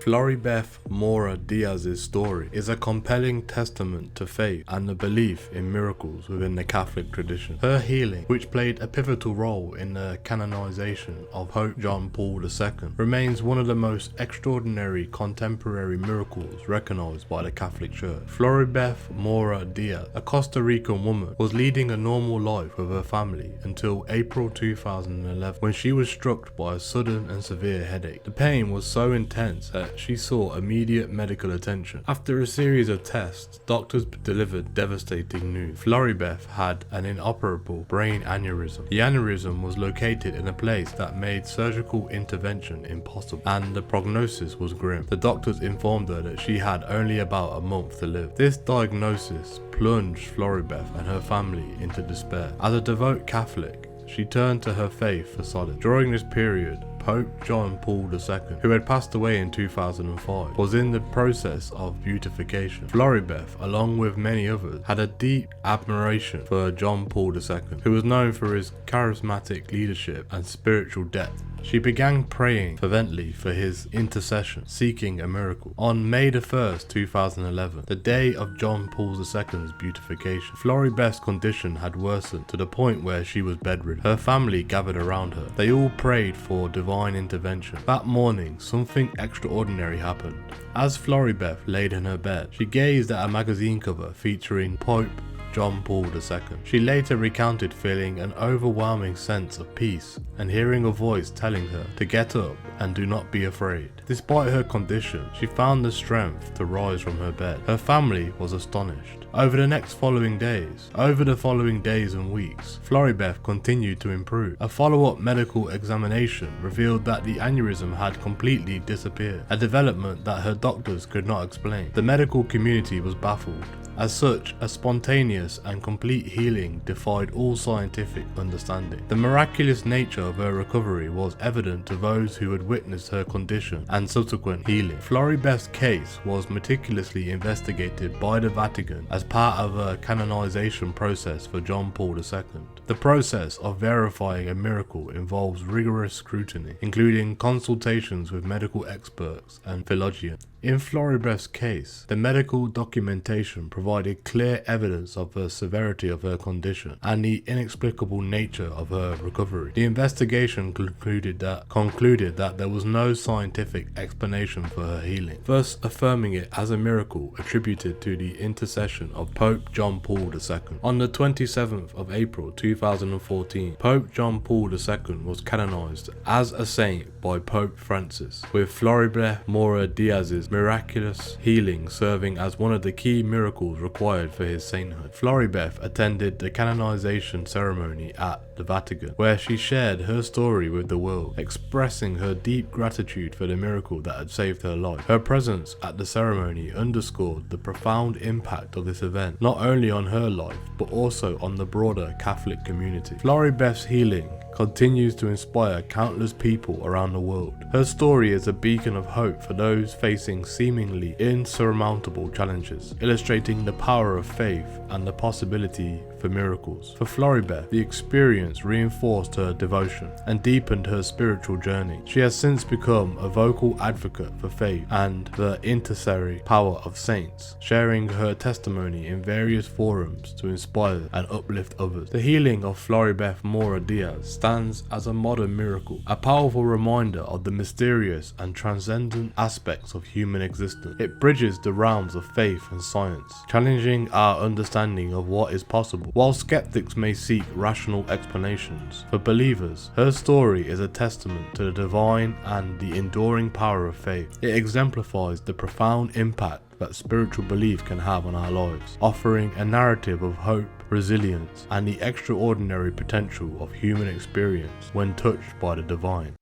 Floribeth Mora Diaz's story is a compelling testament to faith and the belief in miracles within the Catholic tradition. Her healing, which played a pivotal role in the canonization of Pope John Paul II, remains one of the most extraordinary contemporary miracles recognized by the Catholic Church. Floribeth Mora Diaz, a Costa Rican woman, was leading a normal life with her family until April 2011, when she was struck by a sudden and severe headache. The pain was so intense that she sought immediate medical attention. After a series of tests, doctors delivered devastating news. Floribeth had an inoperable brain aneurysm. The aneurysm was located in a place that made surgical intervention impossible, and the prognosis was grim. The doctors informed her that she had only about a month to live. This diagnosis plunged Floribeth and her family into despair. As a devout Catholic, she turned to her faith for solace. During this period, Pope John Paul II, who had passed away in 2005, was in the process of beatification. Floribeth, along with many others, had a deep admiration for John Paul II, who was known for his charismatic leadership and spiritual depth. She began praying fervently for his intercession, seeking a miracle. On May 1st, 2011, the day of John Paul II's beatification, Floribeth's condition had worsened to the point where she was bedridden. Her family gathered around her. They all prayed for divine intervention. That morning, something extraordinary happened. As Floribeth laid in her bed, she gazed at a magazine cover featuring Pope John Paul II. She later recounted feeling an overwhelming sense of peace and hearing a voice telling her to get up and do not be afraid. Despite her condition, she found the strength to rise from her bed. Her family was astonished. Over the following days and weeks, Floribeth continued to improve. A follow-up medical examination revealed that the aneurysm had completely disappeared, a development that her doctors could not explain. The medical community was baffled. As such, a spontaneous and complete healing defied all scientific understanding. The miraculous nature of her recovery was evident to those who had witnessed her condition and subsequent healing. Floribeth's case was meticulously investigated by the Vatican as part of a canonization process for John Paul II. The process of verifying a miracle involves rigorous scrutiny, including consultations with medical experts and theologians. In Floribeth's case, the medical documentation provided clear evidence of the severity of her condition and the inexplicable nature of her recovery. The investigation concluded that there was no scientific explanation for her healing, thus affirming it as a miracle attributed to the intercession of Pope John Paul II. On the 27th of April 2014, Pope John Paul II was canonized as a saint by Pope Francis, with Floribeth Mora Diaz's miraculous healing serving as one of the key miracles required for his sainthood. Floribeth attended the canonization ceremony at the Vatican, where she shared her story with the world, expressing her deep gratitude for the miracle that had saved her life. Her presence at the ceremony underscored the profound impact of this event, not only on her life, but also on the broader Catholic community. Floribeth's healing continues to inspire countless people around the world. Her story is a beacon of hope for those facing seemingly insurmountable challenges, illustrating the power of faith and the possibility for miracles. For Floribeth, the experience reinforced her devotion and deepened her spiritual journey. She has since become a vocal advocate for faith and the intercessory power of saints, sharing her testimony in various forums to inspire and uplift others. The healing of Floribeth Mora Diaz stands as a modern miracle, a powerful reminder of the mysterious and transcendent aspects of human existence. It bridges the realms of faith and science, challenging our understanding of what is possible. While skeptics may seek rational explanations, for believers, her story is a testament to the divine and the enduring power of faith. It exemplifies the profound impact that spiritual belief can have on our lives, offering a narrative of hope, resilience, and the extraordinary potential of human experience when touched by the divine.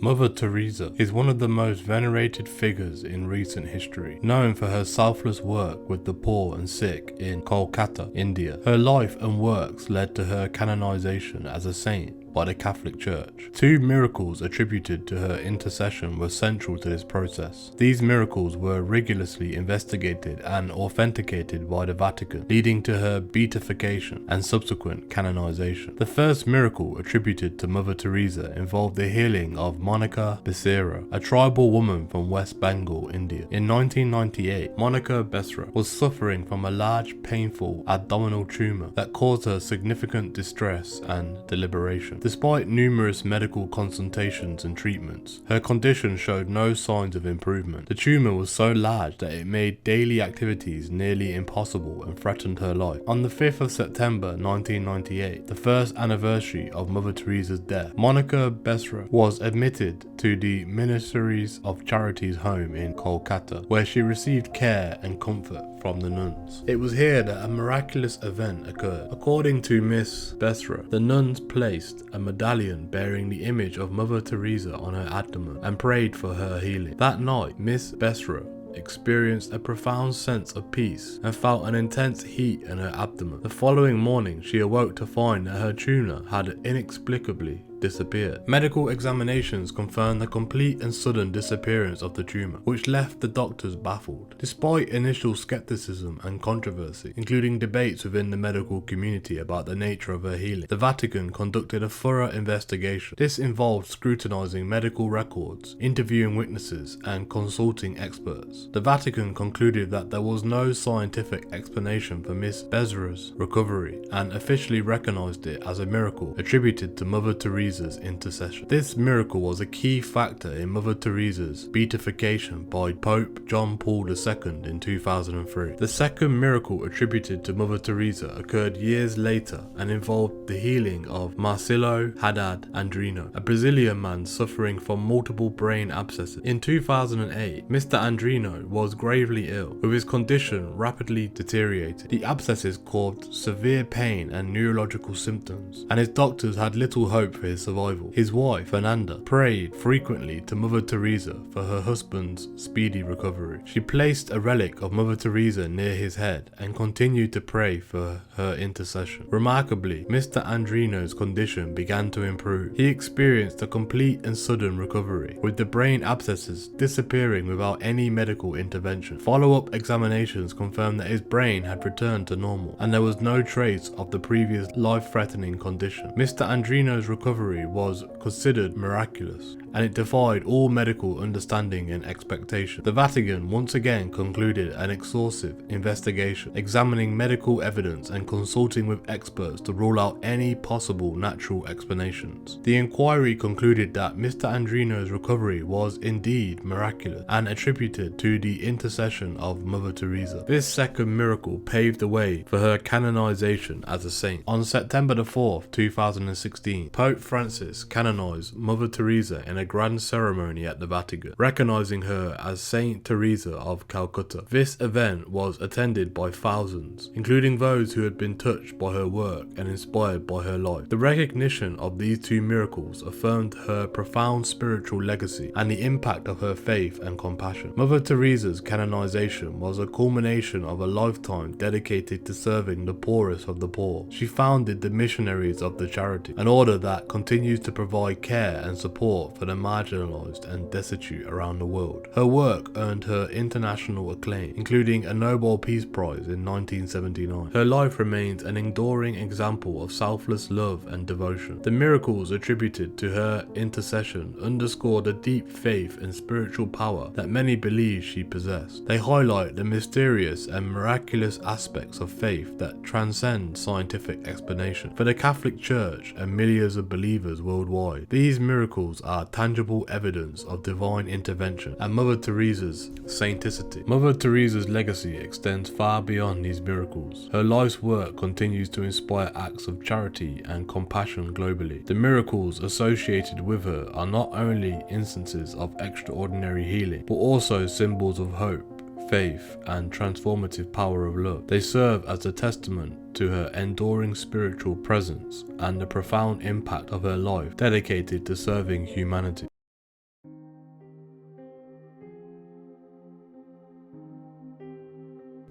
Mother Teresa is one of the most venerated figures in recent history, known for her selfless work with the poor and sick in Kolkata, India. Her life and works led to her canonization as a saint by the Catholic Church. 2 miracles attributed to her intercession were central to this process. These miracles were rigorously investigated and authenticated by the Vatican, leading to her beatification and subsequent canonization. The first miracle attributed to Mother Teresa involved the healing of Monica Becerra, a tribal woman from West Bengal, India. In 1998, Monica Becerra was suffering from a large, painful abdominal tumor that caused her significant distress and deliberation. Despite numerous medical consultations and treatments, her condition showed no signs of improvement. The tumor was so large that it made daily activities nearly impossible and threatened her life. On the 5th of September 1998, the first anniversary of Mother Teresa's death, Monica Becerra was admitted to the Ministries of Charity's home in Kolkata, where she received care and comfort from the nuns. It was here that a miraculous event occurred. According to Miss Becerra, the nuns placed a medallion bearing the image of Mother Teresa on her abdomen and prayed for her healing. That night, Miss Becerra experienced a profound sense of peace and felt an intense heat in her abdomen. The following morning, she awoke to find that her tumor had inexplicably disappeared. Medical examinations confirmed the complete and sudden disappearance of the tumor, which left the doctors baffled. Despite initial skepticism and controversy, including debates within the medical community about the nature of her healing, the Vatican conducted a thorough investigation. This involved scrutinizing medical records, interviewing witnesses, and consulting experts. The Vatican concluded that there was no scientific explanation for Miss Becerra's recovery and officially recognized it as a miracle attributed to Mother Teresa's intercession. This miracle was a key factor in Mother Teresa's beatification by Pope John Paul II in 2003. The second miracle attributed to Mother Teresa occurred years later and involved the healing of Marcelo Haddad Andrino, a Brazilian man suffering from multiple brain abscesses. In 2008, Mr. Andrino was gravely ill, with his condition rapidly deteriorating. The abscesses caused severe pain and neurological symptoms, and his doctors had little hope for his survival. His wife, Fernanda, prayed frequently to Mother Teresa for her husband's speedy recovery. She placed a relic of Mother Teresa near his head and continued to pray for her intercession. Remarkably, Mr. Andrino's condition began to improve. He experienced a complete and sudden recovery, with the brain abscesses disappearing without any medical intervention. Follow-up examinations confirmed that his brain had returned to normal, and there was no trace of the previous life-threatening condition. Mr. Andrino's recovery was considered miraculous, and it defied all medical understanding and expectation. The Vatican once again concluded an exhaustive investigation, examining medical evidence and consulting with experts to rule out any possible natural explanations. The inquiry concluded that Mr. Andrino's recovery was indeed miraculous and attributed to the intercession of Mother Teresa. This second miracle paved the way for her canonization as a saint. On September 4th, 2016, Pope Francis canonized Mother Teresa in a grand ceremony at the Vatican, recognizing her as Saint Teresa of Calcutta. This event was attended by thousands, including those who had been touched by her work and inspired by her life. The recognition of these 2 miracles affirmed her profound spiritual legacy and the impact of her faith and compassion. Mother Teresa's canonization was a culmination of a lifetime dedicated to serving the poorest of the poor. She founded the Missionaries of the Charity, an order that continues to provide care and support for the marginalized and destitute around the world. Her work earned her international acclaim, including a Nobel Peace Prize in 1979. Her life remains an enduring example of selfless love and devotion. The miracles attributed to her intercession underscore the deep faith and spiritual power that many believe she possessed. They highlight the mysterious and miraculous aspects of faith that transcend scientific explanation. For the Catholic Church and millions of believers worldwide, these miracles are tangible evidence of divine intervention and Mother Teresa's sainticity. Mother Teresa's legacy extends far beyond these miracles. Her life's work continues to inspire acts of charity and compassion globally. The miracles associated with her are not only instances of extraordinary healing, but also symbols of hope, faith, and transformative power of love. They serve as a testament to her enduring spiritual presence and the profound impact of her life dedicated to serving humanity.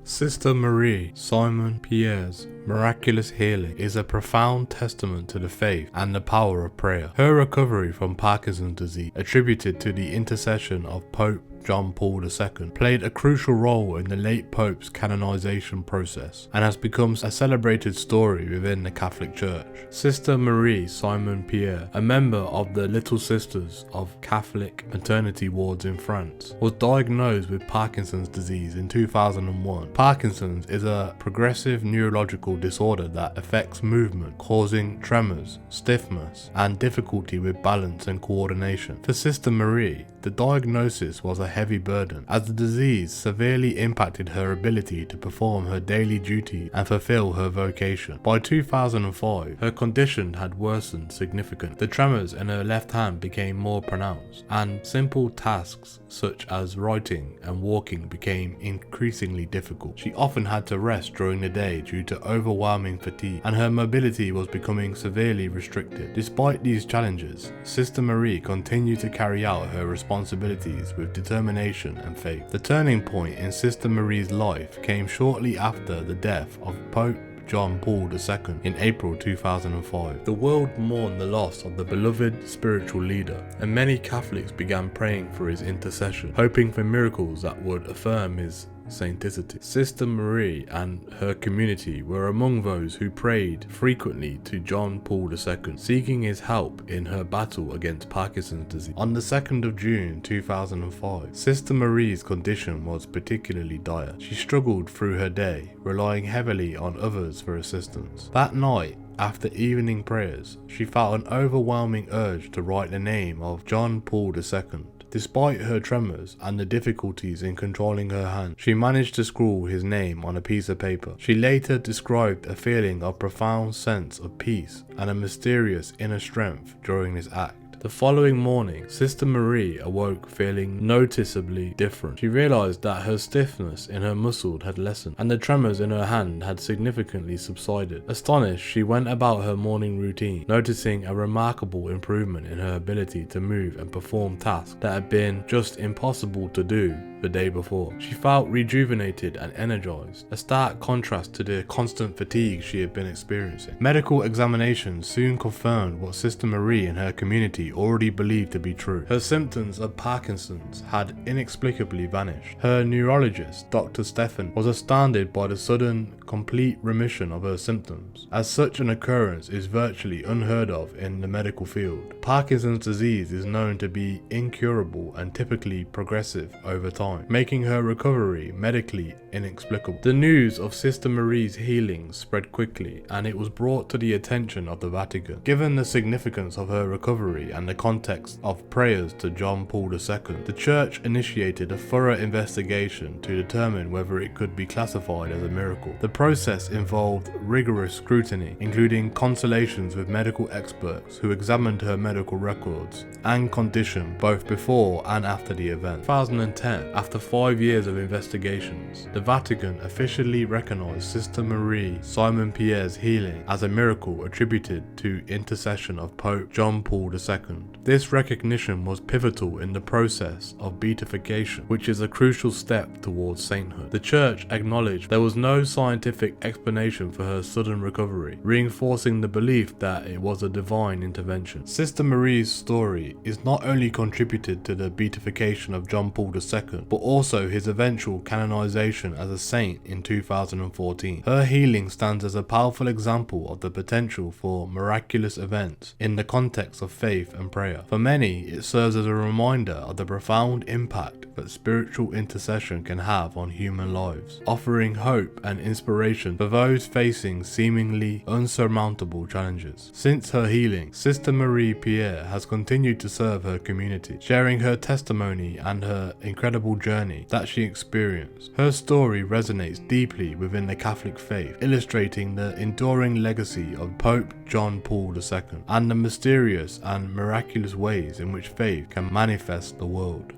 Sister Marie Simon-Pierre's miraculous healing is a profound testament to the faith and the power of prayer. Her recovery from Parkinson's disease, attributed to the intercession of Pope John Paul II, played a crucial role in the late Pope's canonization process and has become a celebrated story within the Catholic Church. Sister Marie Simon-Pierre, a member of the Little Sisters of Catholic maternity wards in France, was diagnosed with Parkinson's disease in 2001. Parkinson's is a progressive neurological disorder that affects movement, causing tremors, stiffness, and difficulty with balance and coordination. For Sister Marie, the diagnosis was a heavy burden, as the disease severely impacted her ability to perform her daily duty and fulfill her vocation. By 2005, her condition had worsened significantly. The tremors in her left hand became more pronounced, and simple tasks such as writing and walking became increasingly difficult. She often had to rest during the day due to overwhelming fatigue, and her mobility was becoming severely restricted. Despite these challenges, Sister Marie continued to carry out her responsibilities with determination and faith. The turning point in Sister Marie's life came shortly after the death of Pope John Paul II in April 2005. The world mourned the loss of the beloved spiritual leader, and many Catholics began praying for his intercession, hoping for miracles that would affirm his sainticity. Sister Marie and her community were among those who prayed frequently to John Paul II, seeking his help in her battle against Parkinson's disease. On the 2nd of June 2005, Sister Marie's condition was particularly dire. She struggled through her day, relying heavily on others for assistance. That night, after evening prayers, she felt an overwhelming urge to write the name of John Paul II. Despite her tremors and the difficulties in controlling her hand, she managed to scrawl his name on a piece of paper. She later described a feeling of profound sense of peace and a mysterious inner strength during this act. The following morning, Sister Marie awoke feeling noticeably different. She realized that her stiffness in her muscles had lessened, and the tremors in her hand had significantly subsided. Astonished, she went about her morning routine, noticing a remarkable improvement in her ability to move and perform tasks that had been just impossible to do the day before. She felt rejuvenated and energized, a stark contrast to the constant fatigue she had been experiencing. Medical examinations soon confirmed what Sister Marie and her community already believed to be true. Her symptoms of Parkinson's had inexplicably vanished. Her neurologist, Dr. Stefan, was astounded by the sudden, complete remission of her symptoms, as such an occurrence is virtually unheard of in the medical field. Parkinson's disease is known to be incurable and typically progressive over time, making her recovery medically inexplicable. The news of Sister Marie's healing spread quickly, and it was brought to the attention of the Vatican. Given the significance of her recovery and the context of prayers to John Paul II, the Church initiated a thorough investigation to determine whether it could be classified as a miracle. The process involved rigorous scrutiny, including consultations with medical experts who examined her medical records and condition both before and after the event. 2010, after 5 years of investigations, the Vatican officially recognized Sister Marie Simon-Pierre's healing as a miracle attributed to intercession of Pope John Paul II. This recognition was pivotal in the process of beatification, which is a crucial step towards sainthood. The Church acknowledged there was no scientific explanation for her sudden recovery, reinforcing the belief that it was a divine intervention. Sister Marie's story is not only contributed to the beatification of John Paul II, but also his eventual canonization as a saint in 2014. Her healing stands as a powerful example of the potential for miraculous events in the context of faith and prayer. For many, it serves as a reminder of the profound impact that spiritual intercession can have on human lives, offering hope and inspiration for those facing seemingly unsurmountable challenges. Since her healing, Sister Marie-Pierre has continued to serve her community, sharing her testimony and her incredible journey that she experienced. Her story resonates deeply within the Catholic faith, illustrating the enduring legacy of Pope John Paul II and the mysterious and miraculous ways in which faith can manifest the world.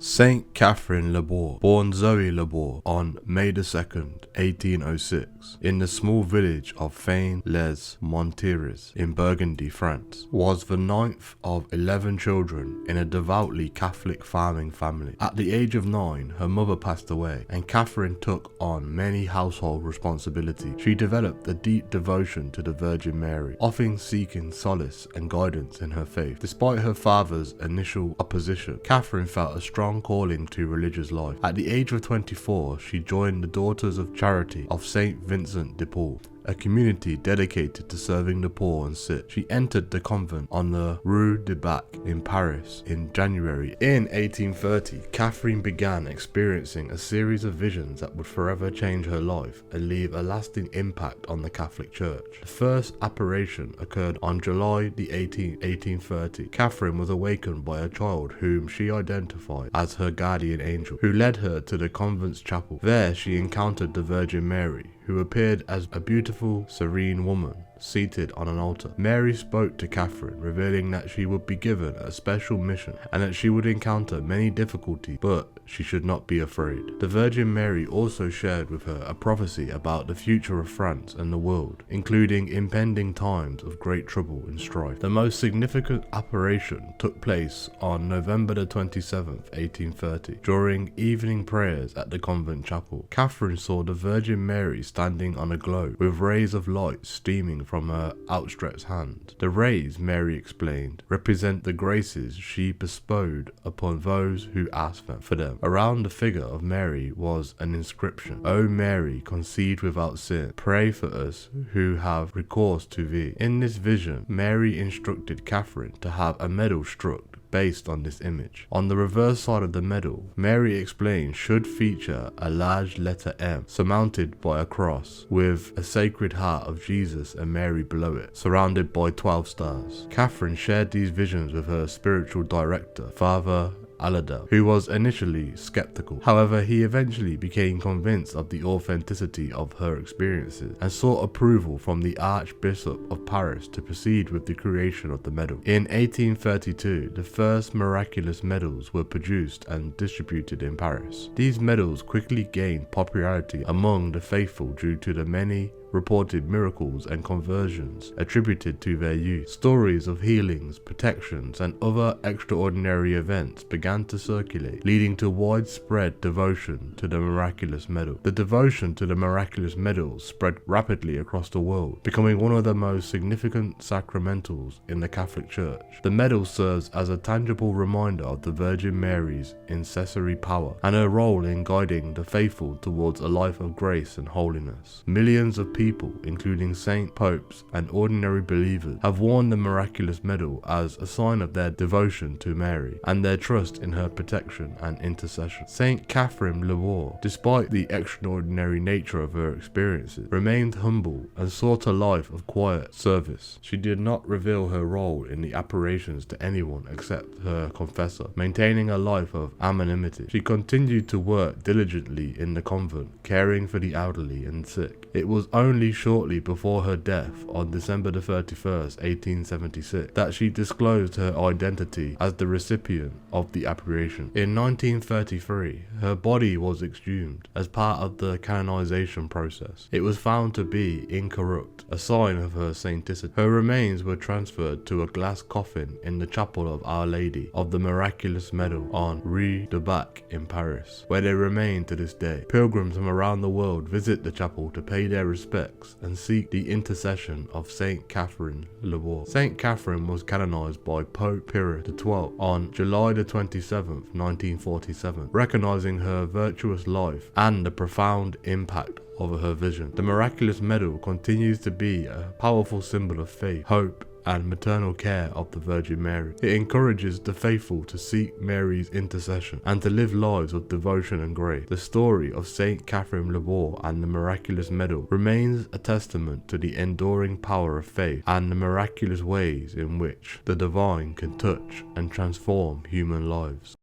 Saint Catherine Labouré, born Zoe Labouré on May 2nd, 1806, in the small village of Fain-les-Montiers in Burgundy, France, was the ninth of 11 children in a devoutly Catholic farming family. At the age of 9, her mother passed away, and Catherine took on many household responsibilities. She developed a deep devotion to the Virgin Mary, often seeking solace and guidance in her faith. Despite her father's initial opposition, Catherine felt a strong calling to religious life. At the age of 24, she joined the Daughters of Charity of Saint Vincent de Paul, a community dedicated to serving the poor and sick. She entered the convent on the Rue du Bac in Paris in January. In 1830, Catherine began experiencing a series of visions that would forever change her life and leave a lasting impact on the Catholic Church. The first apparition occurred on July the 18th, 1830. Catherine was awakened by a child whom she identified as her guardian angel, who led her to the convent's chapel. There she encountered the Virgin Mary, who appeared as a beautiful, serene woman seated on an altar. Mary spoke to Catherine, revealing that she would be given a special mission and that she would encounter many difficulties, but she should not be afraid. The Virgin Mary also shared with her a prophecy about the future of France and the world, including impending times of great trouble and strife. The most significant apparition took place on November the 27th, 1830, during evening prayers at the convent chapel. Catherine saw the Virgin Mary standing on a globe, with rays of light streaming from her outstretched hand. The rays, Mary explained, represent the graces she bestowed upon those who asked for them. Around the figure of Mary was an inscription: "O Mary, conceived without sin, pray for us who have recourse to thee." In this vision, Mary instructed Catherine to have a medal struck based on this image. On the reverse side of the medal, Mary explained, should feature a large letter M surmounted by a cross with a sacred heart of Jesus and Mary below it, surrounded by 12 stars. Catherine shared these visions with her spiritual director, Father Aladel, who was initially skeptical. However, he eventually became convinced of the authenticity of her experiences and sought approval from the Archbishop of Paris to proceed with the creation of the medal. In 1832, the first miraculous medals were produced and distributed in Paris. These medals quickly gained popularity among the faithful due to the many reported miracles and conversions attributed to their use. Stories of healings, protections, and other extraordinary events began to circulate, leading to widespread devotion to the miraculous medal. The devotion to the miraculous medals spread rapidly across the world, becoming one of the most significant sacramentals in the Catholic Church. The medal serves as a tangible reminder of the Virgin Mary's intercessory power and her role in guiding the faithful towards a life of grace and holiness. Millions of people, including saints, popes, and ordinary believers, have worn the miraculous medal as a sign of their devotion to Mary and their trust in her protection and intercession. Saint Catherine Labouré, despite the extraordinary nature of her experiences, remained humble and sought a life of quiet service. She did not reveal her role in the apparitions to anyone except her confessor, maintaining a life of anonymity. She continued to work diligently in the convent, caring for the elderly and sick. It was only shortly before her death on December 31st, 1876, that she disclosed her identity as the recipient of the apparition. In 1933, her body was exhumed as part of the canonization process. It was found to be incorrupt, a sign of her sainticity. Her remains were transferred to a glass coffin in the chapel of Our Lady of the Miraculous Medal on Rue du Bac in Paris, where they remain to this day. Pilgrims from around the world visit the chapel to pay their respects and seek the intercession of Saint Catherine Labouré. Saint Catherine was canonized by Pope Pius XII on July 27th, 1947, recognizing her virtuous life and the profound impact of her vision. The miraculous medal continues to be a powerful symbol of faith, hope, and maternal care of the Virgin Mary. It encourages the faithful to seek Mary's intercession and to live lives of devotion and grace. The story of Saint Catherine Labouré and the miraculous medal remains a testament to the enduring power of faith and the miraculous ways in which the divine can touch and transform human lives.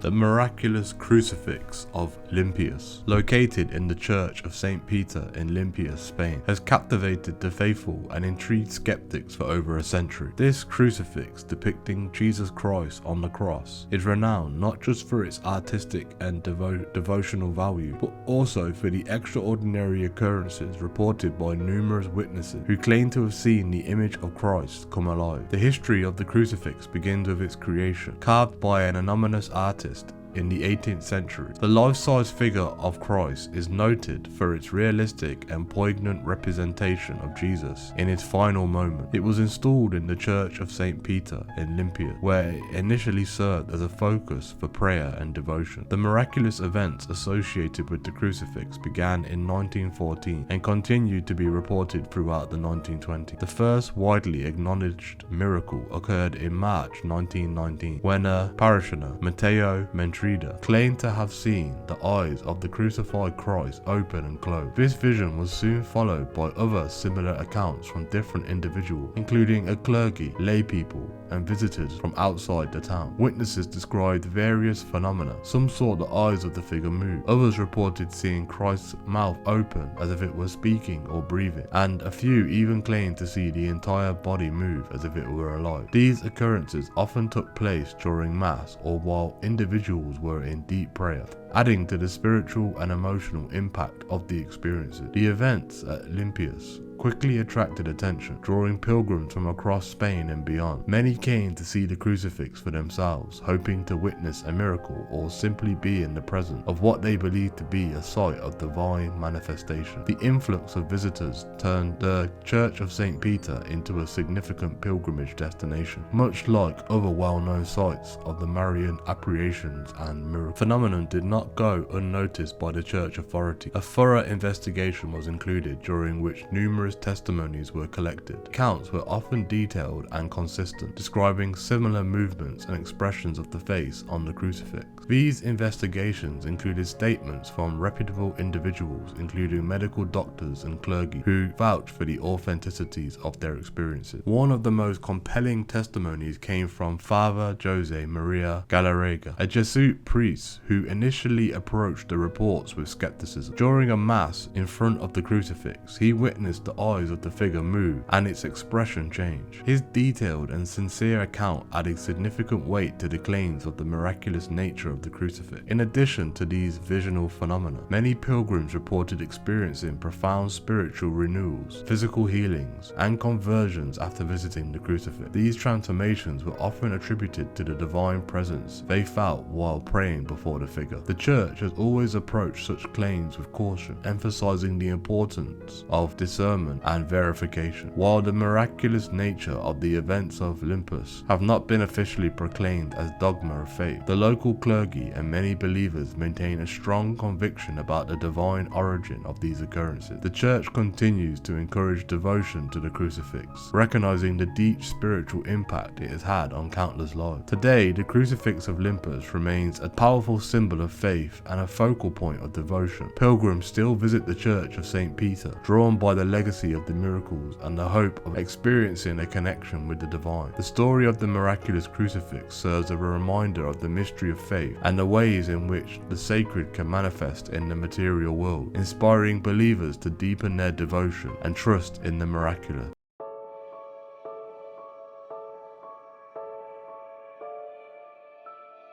The Miraculous Crucifix of Limpias, located in the Church of St. Peter in Limpias, Spain, has captivated the faithful and intrigued skeptics for over a century. This crucifix, depicting Jesus Christ on the cross, is renowned not just for its artistic and devotional value, but also for the extraordinary occurrences reported by numerous witnesses who claim to have seen the image of Christ come alive. The history of the crucifix begins with its creation, carved by an anonymous artist in the 18th century. The life-size figure of Christ is noted for its realistic and poignant representation of Jesus in his final moment. It was installed in the Church of St. Peter in Limpias, where it initially served as a focus for prayer and devotion. The miraculous events associated with the crucifix began in 1914 and continued to be reported throughout the 1920s. The first widely acknowledged miracle occurred in March 1919, when a parishioner, Matteo Mentrida, claimed to have seen the eyes of the crucified Christ open and close. This vision was soon followed by other similar accounts from different individuals, including a clergy, lay people, and visitors from outside the town. Witnesses described various phenomena. Some saw the eyes of the figure move. Others reported seeing Christ's mouth open as if it was speaking or breathing, and a few even claimed to see the entire body move as if it were alive. These occurrences often took place during Mass or while individuals were in deep prayer, adding to the spiritual and emotional impact of the experiences. The events at Limpias quickly attracted attention, drawing pilgrims from across Spain and beyond. Many came to see the crucifix for themselves, hoping to witness a miracle or simply be in the presence of what they believed to be a sight of divine manifestation. The influx of visitors turned the Church of St. Peter into a significant pilgrimage destination, much like other well-known sites of the Marian apparitions and miracles. The phenomenon did not go unnoticed by the church authority. A thorough investigation was included, during which numerous testimonies were collected. Accounts were often detailed and consistent, describing similar movements and expressions of the face on the crucifix. These investigations included statements from reputable individuals, including medical doctors and clergy, who vouched for the authenticities of their experiences. One of the most compelling testimonies came from Father Jose Maria Galarrega, a Jesuit priest who initially approached the reports with skepticism. During a mass in front of the crucifix, he witnessed the eyes of the figure move and its expression change. His detailed and sincere account added significant weight to the claims of the miraculous nature of the crucifix. In addition to these visional phenomena, many pilgrims reported experiencing profound spiritual renewals, physical healings, and conversions after visiting the crucifix. These transformations were often attributed to the divine presence they felt while praying before the figure. The Church has always approached such claims with caution, emphasizing the importance of discernment and verification. While the miraculous nature of the events of Limpias have not been officially proclaimed as dogma of faith, the local clergy and many believers maintain a strong conviction about the divine origin of these occurrences. The Church continues to encourage devotion to the crucifix, recognizing the deep spiritual impact it has had on countless lives. Today, the crucifix of Limpias remains a powerful symbol of faith and a focal point of devotion. Pilgrims still visit the Church of St. Peter, drawn by the legacy of the miracles and the hope of experiencing a connection with the divine. The story of the miraculous crucifix serves as a reminder of the mystery of faith and the ways in which the sacred can manifest in the material world, inspiring believers to deepen their devotion and trust in the miraculous.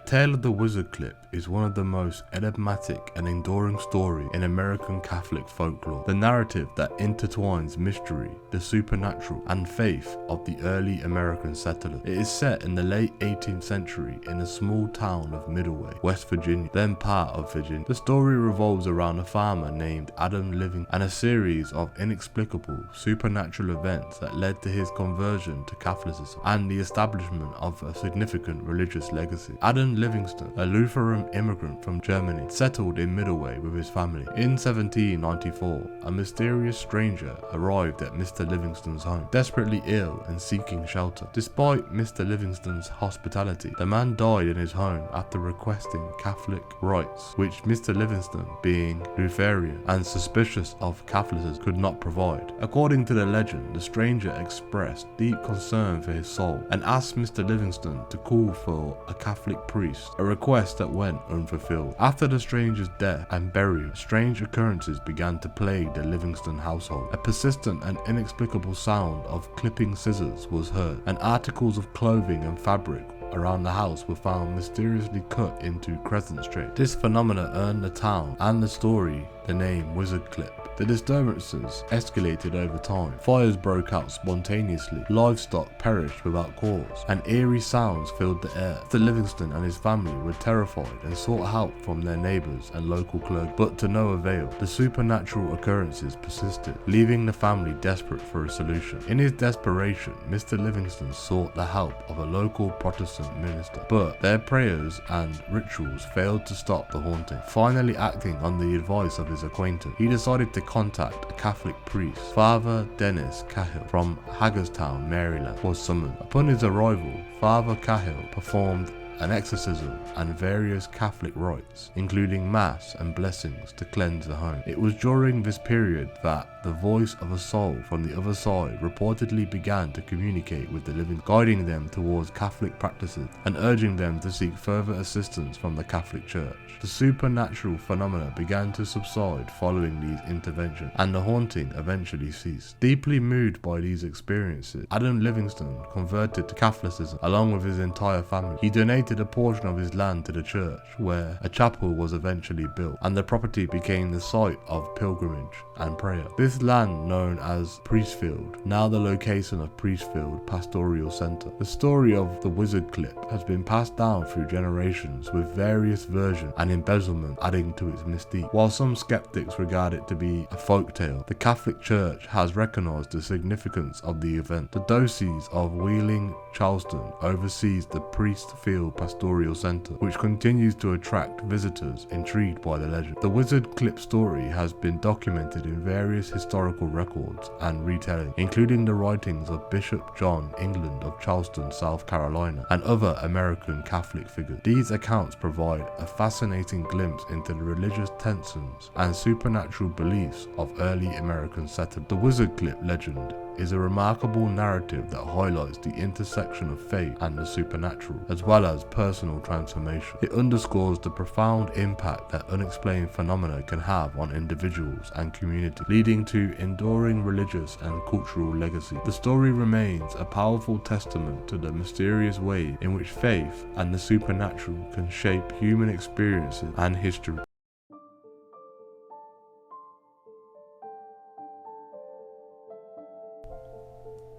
Tale of the Wizard Clip is one of the most enigmatic and enduring stories in American Catholic folklore. The narrative that intertwines mystery, the supernatural, and faith of the early American settlers. It is set in the late 18th century in a small town of Middleway, West Virginia, then part of Virginia. The story revolves around a farmer named Adam Livingstone and a series of inexplicable supernatural events that led to his conversion to Catholicism and the establishment of a significant religious legacy. Adam Livingstone, a Lutheran immigrant from Germany, settled in Middleway with his family. In 1794, a mysterious stranger arrived at Mr. Livingstone's home, desperately ill and seeking shelter. Despite Mr. Livingstone's hospitality, the man died in his home after requesting Catholic rites, which Mr. Livingstone, being Lutheran and suspicious of Catholicism, could not provide. According to the legend, the stranger expressed deep concern for his soul and asked Mr. Livingstone to call for a Catholic priest priest, a request that went unfulfilled. After the stranger's death and burial, strange occurrences began to plague the Livingston household. A persistent and inexplicable sound of clipping scissors was heard, and articles of clothing and fabric around the house were found mysteriously cut into crescent shape. This phenomena earned the town and the story the name Wizard Clip. The disturbances escalated over time. Fires broke out spontaneously, livestock perished without cause, and eerie sounds filled the air. Mr. Livingston and his family were terrified and sought help from their neighbours and local clergy, but to no avail. The supernatural occurrences persisted, leaving the family desperate for a solution. In his desperation, Mr. Livingston sought the help of a local Protestant minister, but their prayers and rituals failed to stop the haunting. Finally acting on the advice of his acquaintance, he decided to contact a Catholic priest. Father Dennis Cahill from Hagerstown, Maryland, was summoned. Upon his arrival, Father Cahill performed an exorcism and various Catholic rites, including mass and blessings to cleanse the home. It was during this period that the voice of a soul from the other side reportedly began to communicate with the living, guiding them towards Catholic practices and urging them to seek further assistance from the Catholic Church. The supernatural phenomena began to subside following these interventions, and the haunting eventually ceased. Deeply moved by these experiences, Adam Livingston converted to Catholicism along with his entire family. He donated a portion of his land to the church, where a chapel was eventually built, and the property became the site of pilgrimage and prayer. This land, known as Priestfield, now the location of Priestfield Pastoral Centre. The story of the Wizard Clip has been passed down through generations, with various versions and embezzlement adding to its mystique. While some skeptics regard it to be a folktale, the Catholic Church has recognised the significance of the event. The Diocese of Wheeling Charleston oversees the Priestfield Pastoral Centre, which continues to attract visitors intrigued by the legend. The Wizard Clip story has been documented in various historical records and retelling, including the writings of Bishop John England of Charleston, South Carolina, and other American Catholic figures. These accounts provide a fascinating glimpse into the religious tensions and supernatural beliefs of early American settlers. The Wizard Clip legend is a remarkable narrative that highlights the intersection of faith and the supernatural, as well as personal transformation. It underscores the profound impact that unexplained phenomena can have on individuals and communities, leading to enduring religious and cultural legacy. The story remains a powerful testament to the mysterious way in which faith and the supernatural can shape human experiences and history.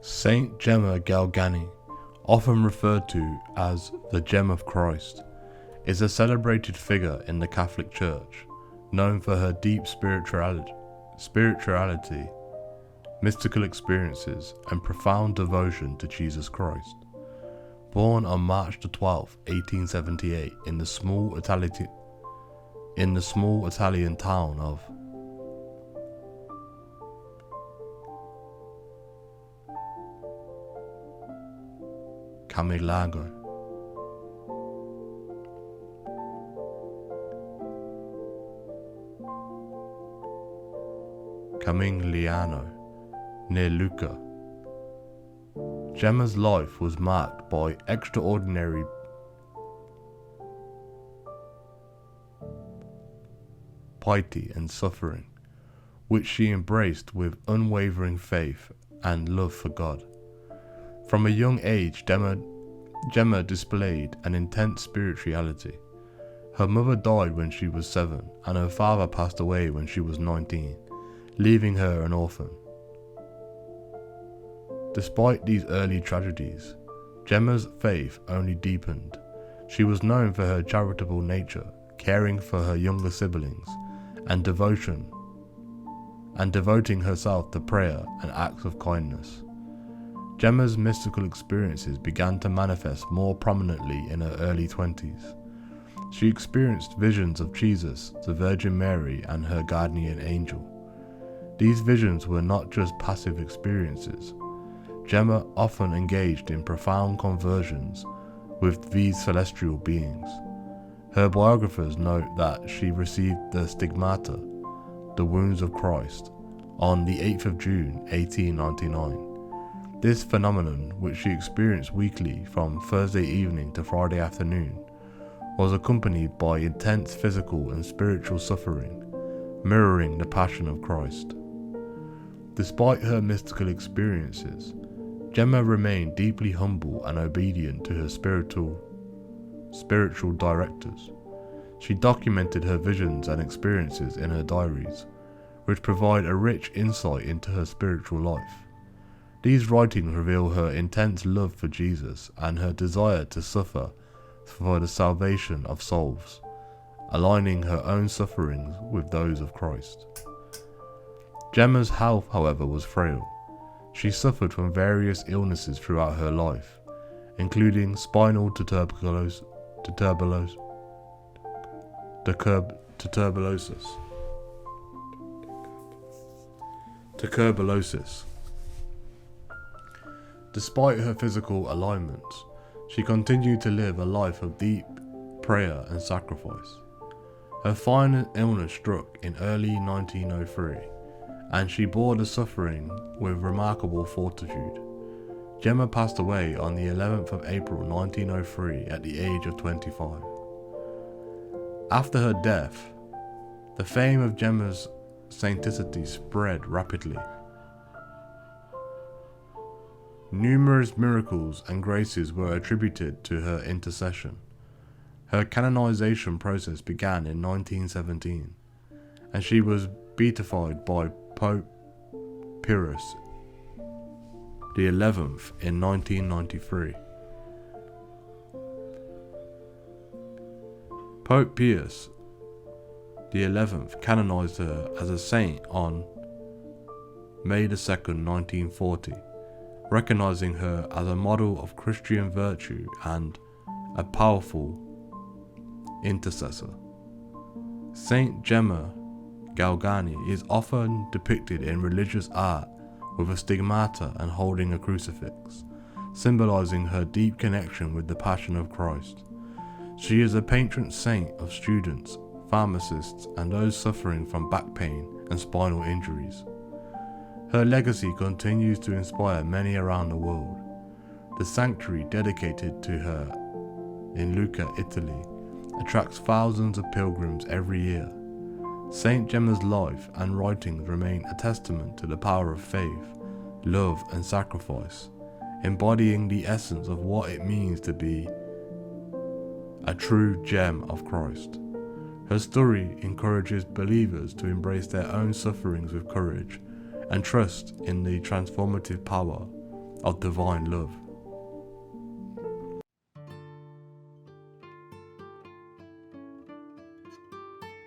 Saint Gemma Galgani, often referred to as the Gem of Christ, is a celebrated figure in the Catholic Church, known for her deep spirituality, mystical experiences, and profound devotion to Jesus Christ. Born on March 12, 1878 in the small Italian town of Camigliano, near Lucca. Gemma's life was marked by extraordinary piety and suffering, which she embraced with unwavering faith and love for God. From a young age, Gemma displayed an intense spirituality. Her mother died when she was 7, and her father passed away when she was 19, leaving her an orphan. Despite these early tragedies, Gemma's faith only deepened. She was known for her charitable nature, caring for her younger siblings, and devoting herself to prayer and acts of kindness. Gemma's mystical experiences began to manifest more prominently in her early 20s. She experienced visions of Jesus, the Virgin Mary, and her guardian angel. These visions were not just passive experiences. Gemma often engaged in profound conversions with these celestial beings. Her biographers note that she received the stigmata, the wounds of Christ, on the 8th of June 1899. This phenomenon, which she experienced weekly from Thursday evening to Friday afternoon, was accompanied by intense physical and spiritual suffering, mirroring the Passion of Christ. Despite her mystical experiences, Gemma remained deeply humble and obedient to her spiritual directors. She documented her visions and experiences in her diaries, which provide a rich insight into her spiritual life. These writings reveal her intense love for Jesus and her desire to suffer for the salvation of souls, aligning her own sufferings with those of Christ. Gemma's health, however, was frail. She suffered from various illnesses throughout her life, including spinal tuberculosis, Despite her physical ailments, she continued to live a life of deep prayer and sacrifice. Her final illness struck in early 1903, and she bore the suffering with remarkable fortitude. Gemma passed away on the 11th of April 1903 at the age of 25. After her death, the fame of Gemma's sanctity spread rapidly. Numerous miracles and graces were attributed to her intercession. Her canonization process began in 1917, and she was beatified by Pope Pius XI in 1993. Pope Pius XI canonized her as a saint on May 2, 1940, recognizing her as a model of Christian virtue and a powerful intercessor. Saint Gemma Galgani is often depicted in religious art with a stigmata and holding a crucifix, symbolizing her deep connection with the Passion of Christ. She is a patron saint of students, pharmacists, and those suffering from back pain and spinal injuries. Her legacy continues to inspire many around the world. The sanctuary dedicated to her in Lucca, Italy, attracts thousands of pilgrims every year. Saint Gemma's life and writings remain a testament to the power of faith, love, and sacrifice, embodying the essence of what it means to be a true gem of Christ. Her story encourages believers to embrace their own sufferings with courage and trust in the transformative power of divine love.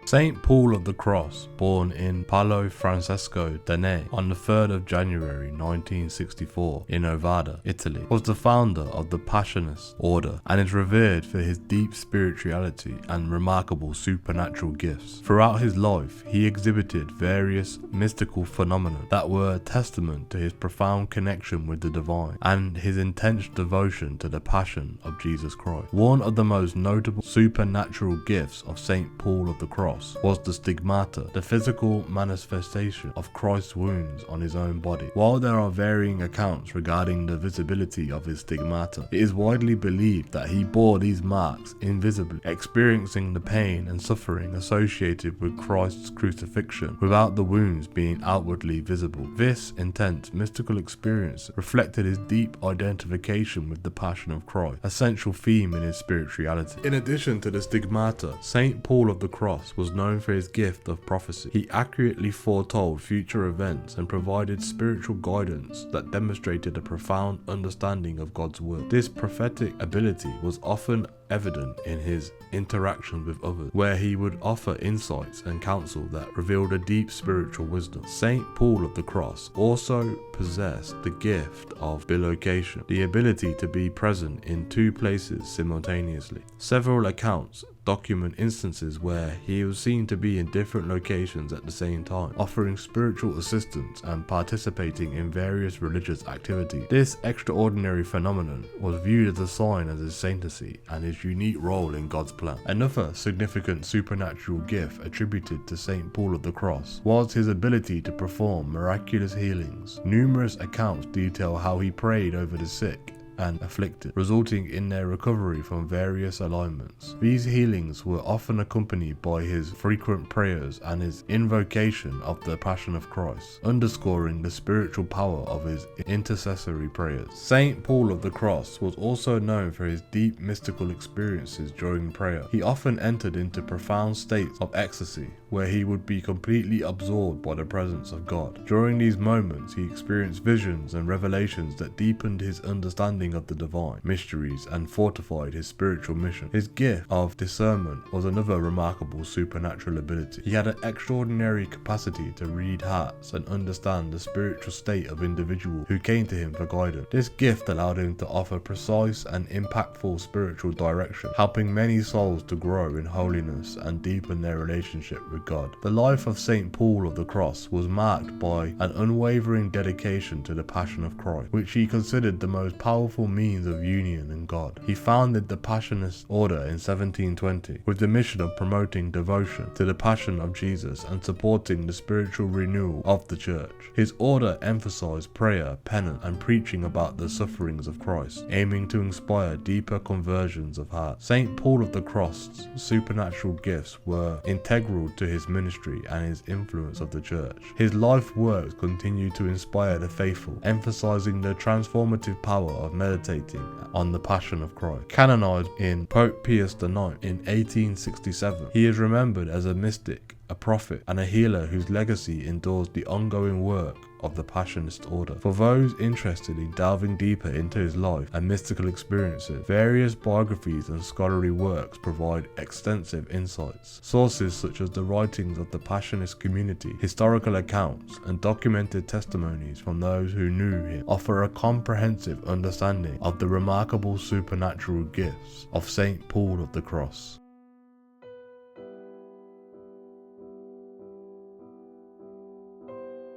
Saint Paul of the Cross, born in Palo Francesco d'Ane on the 3rd of January 1964 in Novara, Italy, was the founder of the Passionist order and is revered for his deep spirituality and remarkable supernatural gifts. Throughout his life, he exhibited various mystical phenomena that were a testament to his profound connection with the divine and his intense devotion to the Passion of Jesus Christ. One of the most notable supernatural gifts of Saint Paul of the Cross was the stigmata, the physical manifestation of Christ's wounds on his own body. While there are varying accounts regarding the visibility of his stigmata, it is widely believed that he bore these marks invisibly, experiencing the pain and suffering associated with Christ's crucifixion without the wounds being outwardly visible. This intense mystical experience reflected his deep identification with the Passion of Christ, a central theme in his spirituality. In addition to the stigmata, Saint Paul of the Cross was known for his gift of prophecy. He accurately foretold future events and provided spiritual guidance that demonstrated a profound understanding of God's will. This prophetic ability was often evident in his interactions with others, where he would offer insights and counsel that revealed a deep spiritual wisdom. Saint Paul of the Cross also possessed the gift of bilocation, the ability to be present in two places simultaneously. Several accounts document instances where he was seen to be in different locations at the same time, offering spiritual assistance and participating in various religious activities. This extraordinary phenomenon was viewed as a sign of his sanctity and his unique role in God's plan. Another significant supernatural gift attributed to Saint Paul of the Cross was his ability to perform miraculous healings. Numerous accounts detail how he prayed over the sick and afflicted, resulting in their recovery from various ailments. These healings were often accompanied by his frequent prayers and his invocation of the Passion of Christ, underscoring the spiritual power of his intercessory prayers. Saint Paul of the Cross was also known for his deep mystical experiences during prayer. He often entered into profound states of ecstasy, where he would be completely absorbed by the presence of God. During these moments, he experienced visions and revelations that deepened his understanding of the divine mysteries and fortified his spiritual mission. His gift of discernment was another remarkable supernatural ability. He had an extraordinary capacity to read hearts and understand the spiritual state of individuals who came to him for guidance. This gift allowed him to offer precise and impactful spiritual direction, helping many souls to grow in holiness and deepen their relationship with God. The life of Saint Paul of the Cross was marked by an unwavering dedication to the Passion of Christ, which he considered the most powerful means of union in God. He founded the Passionist Order in 1720 with the mission of promoting devotion to the Passion of Jesus and supporting the spiritual renewal of the Church. His order emphasized prayer, penance, and preaching about the sufferings of Christ, aiming to inspire deeper conversions of heart. Saint Paul of the Cross's supernatural gifts were integral to his ministry and his influence of the Church. His life works continue to inspire the faithful, emphasizing the transformative power of meditating on the Passion of Christ. Canonized in Pope Pius IX in 1867, he is remembered as a mystic, a prophet, and a healer whose legacy endures the ongoing work of the Passionist Order. For those interested in delving deeper into his life and mystical experiences, various biographies and scholarly works provide extensive insights. Sources such as the writings of the Passionist community, historical accounts, and documented testimonies from those who knew him offer a comprehensive understanding of the remarkable supernatural gifts of Saint Paul of the Cross.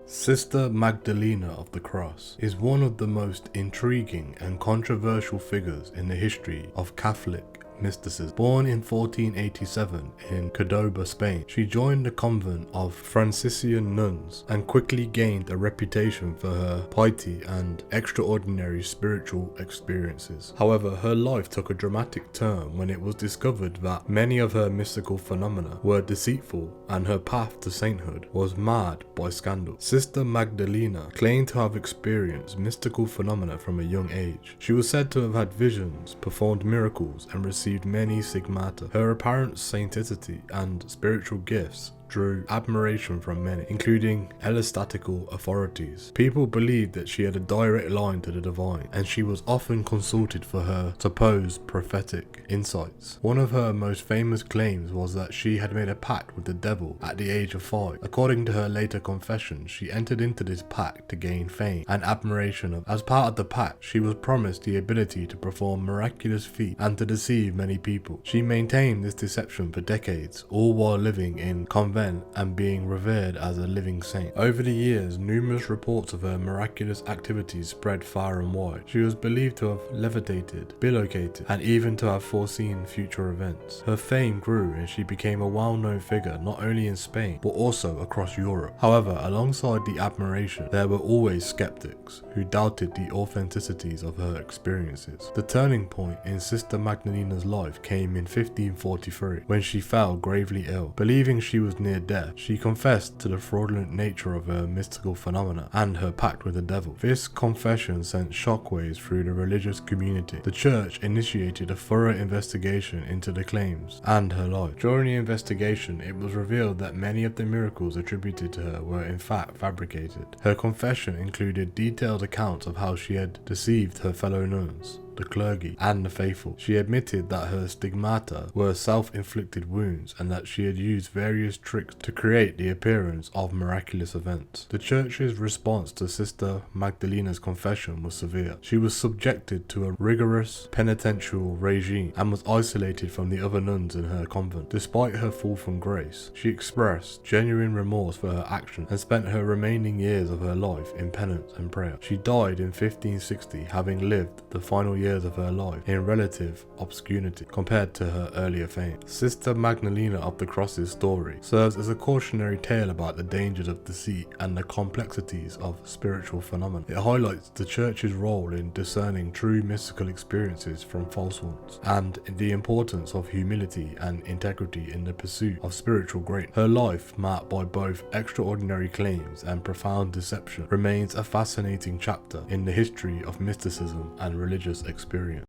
Sister Magdalena of the Cross is one of the most intriguing and controversial figures in the history of Catholic mysticism. Born in 1487 in Cordoba, Spain, she joined the convent of Franciscan nuns and quickly gained a reputation for her piety and extraordinary spiritual experiences. However, her life took a dramatic turn when it was discovered that many of her mystical phenomena were deceitful and her path to sainthood was marred by scandal. Sister Magdalena claimed to have experienced mystical phenomena from a young age. She was said to have had visions, performed miracles, and received many stigmata. Her apparent sanctity and spiritual gifts drew admiration from many, including ecclesiastical authorities. People believed that she had a direct line to the divine, and she was often consulted for her supposed prophetic insights. One of her most famous claims was that she had made a pact with the devil at the age of 5. According to her later confession, she entered into this pact to gain fame and admiration. As part of the pact, she was promised the ability to perform miraculous feats and to deceive many people. She maintained this deception for decades, all while living in convent and being revered as a living saint. Over the years, numerous reports of her miraculous activities spread far and wide. She was believed to have levitated, bilocated, and even to have foreseen future events. Her fame grew and she became a well-known figure not only in Spain but also across Europe. However, alongside the admiration, there were always skeptics who doubted the authenticities of her experiences. The turning point in Sister Magdalena's life came in 1543 when she fell gravely ill. Believing she was near death, she confessed to the fraudulent nature of her mystical phenomena and her pact with the devil. This confession sent shockwaves through the religious community. The church initiated a thorough investigation into the claims and her life. During the investigation, it was revealed that many of the miracles attributed to her were in fact fabricated. Her confession included detailed accounts of how she had deceived her fellow nuns, the clergy, and the faithful. She admitted that her stigmata were self-inflicted wounds and that she had used various tricks to create the appearance of miraculous events. The church's response to Sister Magdalena's confession was severe. She was subjected to a rigorous penitential regime and was isolated from the other nuns in her convent. Despite her fall from grace, she expressed genuine remorse for her actions and spent her remaining years of her life in penance and prayer. She died in 1560, having lived the final years years of her life in relative obscurity compared to her earlier fame. Sister Magdalena of the Cross's story serves as a cautionary tale about the dangers of deceit and the complexities of spiritual phenomena. It highlights the Church's role in discerning true mystical experiences from false ones, and the importance of humility and integrity in the pursuit of spiritual greatness. Her life, marked by both extraordinary claims and profound deception, remains a fascinating chapter in the history of mysticism and religious experience.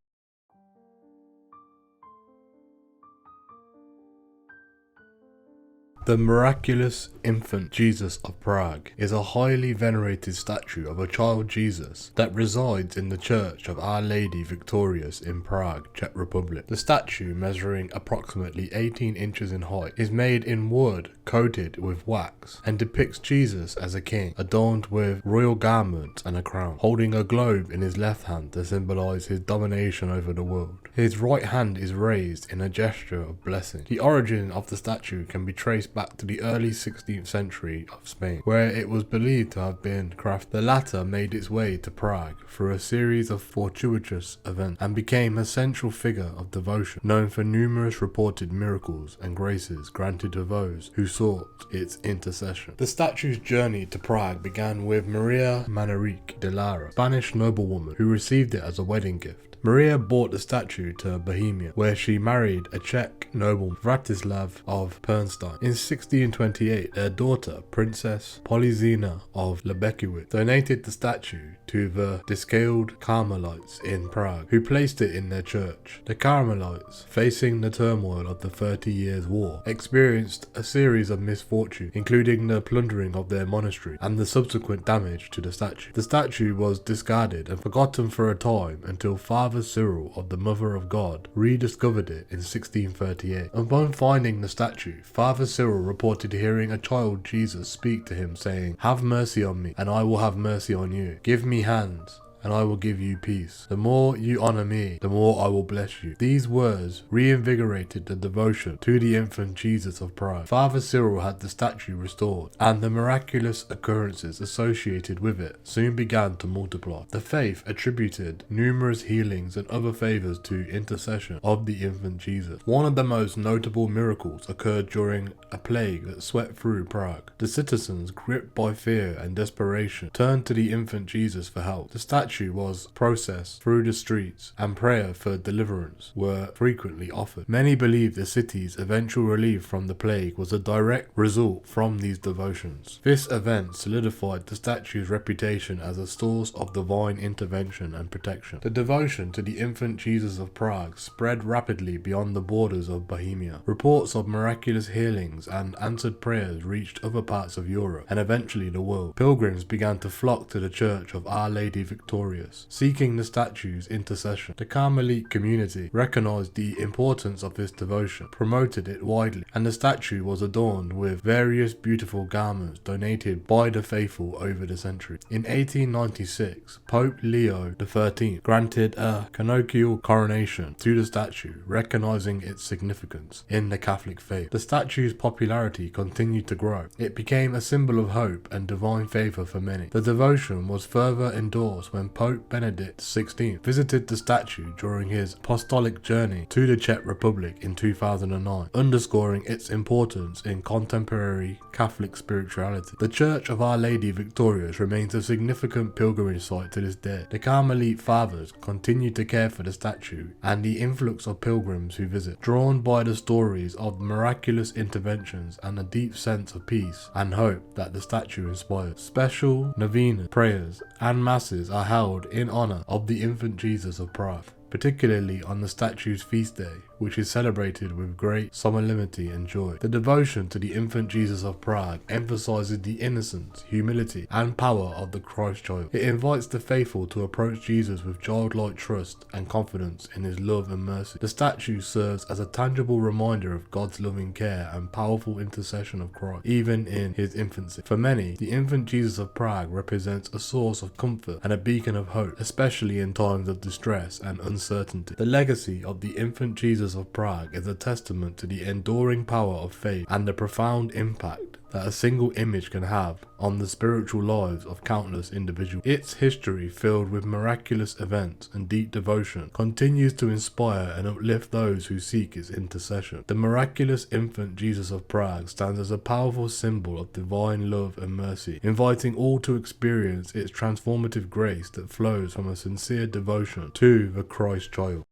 The Miraculous Infant Jesus of Prague is a highly venerated statue of a child Jesus that resides in the Church of Our Lady Victorious in Prague, Czech Republic. The statue, measuring approximately 18 inches in height, is made in wood coated with wax and depicts Jesus as a king, adorned with royal garments and a crown, holding a globe in his left hand to symbolize his domination over the world. His right hand is raised in a gesture of blessing. The origin of the statue can be traced back to the early 16th century of Spain, where it was believed to have been crafted. The latter made its way to Prague through a series of fortuitous events and became a central figure of devotion, known for numerous reported miracles and graces granted to those who sought its intercession. The statue's journey to Prague began with Maria Manrique de Lara, Spanish noblewoman who received it as a wedding gift. Maria brought the statue to Bohemia, where she married a Czech nobleman, Vratislav of Pernstein. In 1628, their daughter, Princess Polizina of Lebekiewicz, donated the statue to the Discalced Carmelites in Prague, who placed it in their church. The Carmelites, facing the turmoil of the 30 Years' War, experienced a series of misfortunes, including the plundering of their monastery and the subsequent damage to the statue. The statue was discarded and forgotten for a time until Father Cyril of the Mother of God rediscovered it in 1638. Upon finding the statue, Father Cyril reported hearing a child Jesus speak to him, saying, "Have mercy on me, and I will have mercy on you. Give me hands, and I will give you peace. The more you honor me, the more I will bless you." These words reinvigorated the devotion to the infant Jesus of Prague. Father Cyril had the statue restored, and the miraculous occurrences associated with it soon began to multiply. The faith attributed numerous healings and other favors to intercession of the infant Jesus. One of the most notable miracles occurred during a plague that swept through Prague. The citizens, gripped by fear and desperation, turned to the infant Jesus for help. The statue was processed through the streets, and prayer for deliverance were frequently offered. Many believe the city's eventual relief from the plague was a direct result from these devotions. This event solidified the statue's reputation as a source of divine intervention and protection. The devotion to the infant Jesus of Prague spread rapidly beyond the borders of Bohemia. Reports of miraculous healings and answered prayers reached other parts of Europe and eventually the world. Pilgrims began to flock to the Church of Our Lady Victorious, seeking the statue's intercession. The Carmelite community recognized the importance of this devotion, promoted it widely, and the statue was adorned with various beautiful garments donated by the faithful over the centuries. In 1896, Pope Leo XIII granted a canonical coronation to the statue, recognizing its significance in the Catholic faith. The statue's popularity continued to grow. It became a symbol of hope and divine favor for many. The devotion was further endorsed when Pope Benedict XVI visited the statue during his apostolic journey to the Czech Republic in 2009, underscoring its importance in contemporary Catholic spirituality. The Church of Our Lady Victorious remains a significant pilgrimage site to this day. The Carmelite Fathers continue to care for the statue and the influx of pilgrims who visit, drawn by the stories of miraculous interventions and a deep sense of peace and hope that the statue inspires. Special novena, prayers, and masses are held in honor of the infant Jesus of Prague, particularly on the statue's feast day, which is celebrated with great solemnity and joy. The devotion to the infant Jesus of Prague emphasizes the innocence, humility, and power of the Christ child. It invites the faithful to approach Jesus with childlike trust and confidence in his love and mercy. The statue serves as a tangible reminder of God's loving care and powerful intercession of Christ, even in his infancy. For many, the infant Jesus of Prague represents a source of comfort and a beacon of hope, especially in times of distress and uncertainty. The legacy of the infant Jesus of Prague is a testament to the enduring power of faith and the profound impact that a single image can have on the spiritual lives of countless individuals. Its history, filled with miraculous events and deep devotion, continues to inspire and uplift those who seek its intercession. The miraculous infant Jesus of Prague stands as a powerful symbol of divine love and mercy, inviting all to experience its transformative grace that flows from a sincere devotion to the Christ child.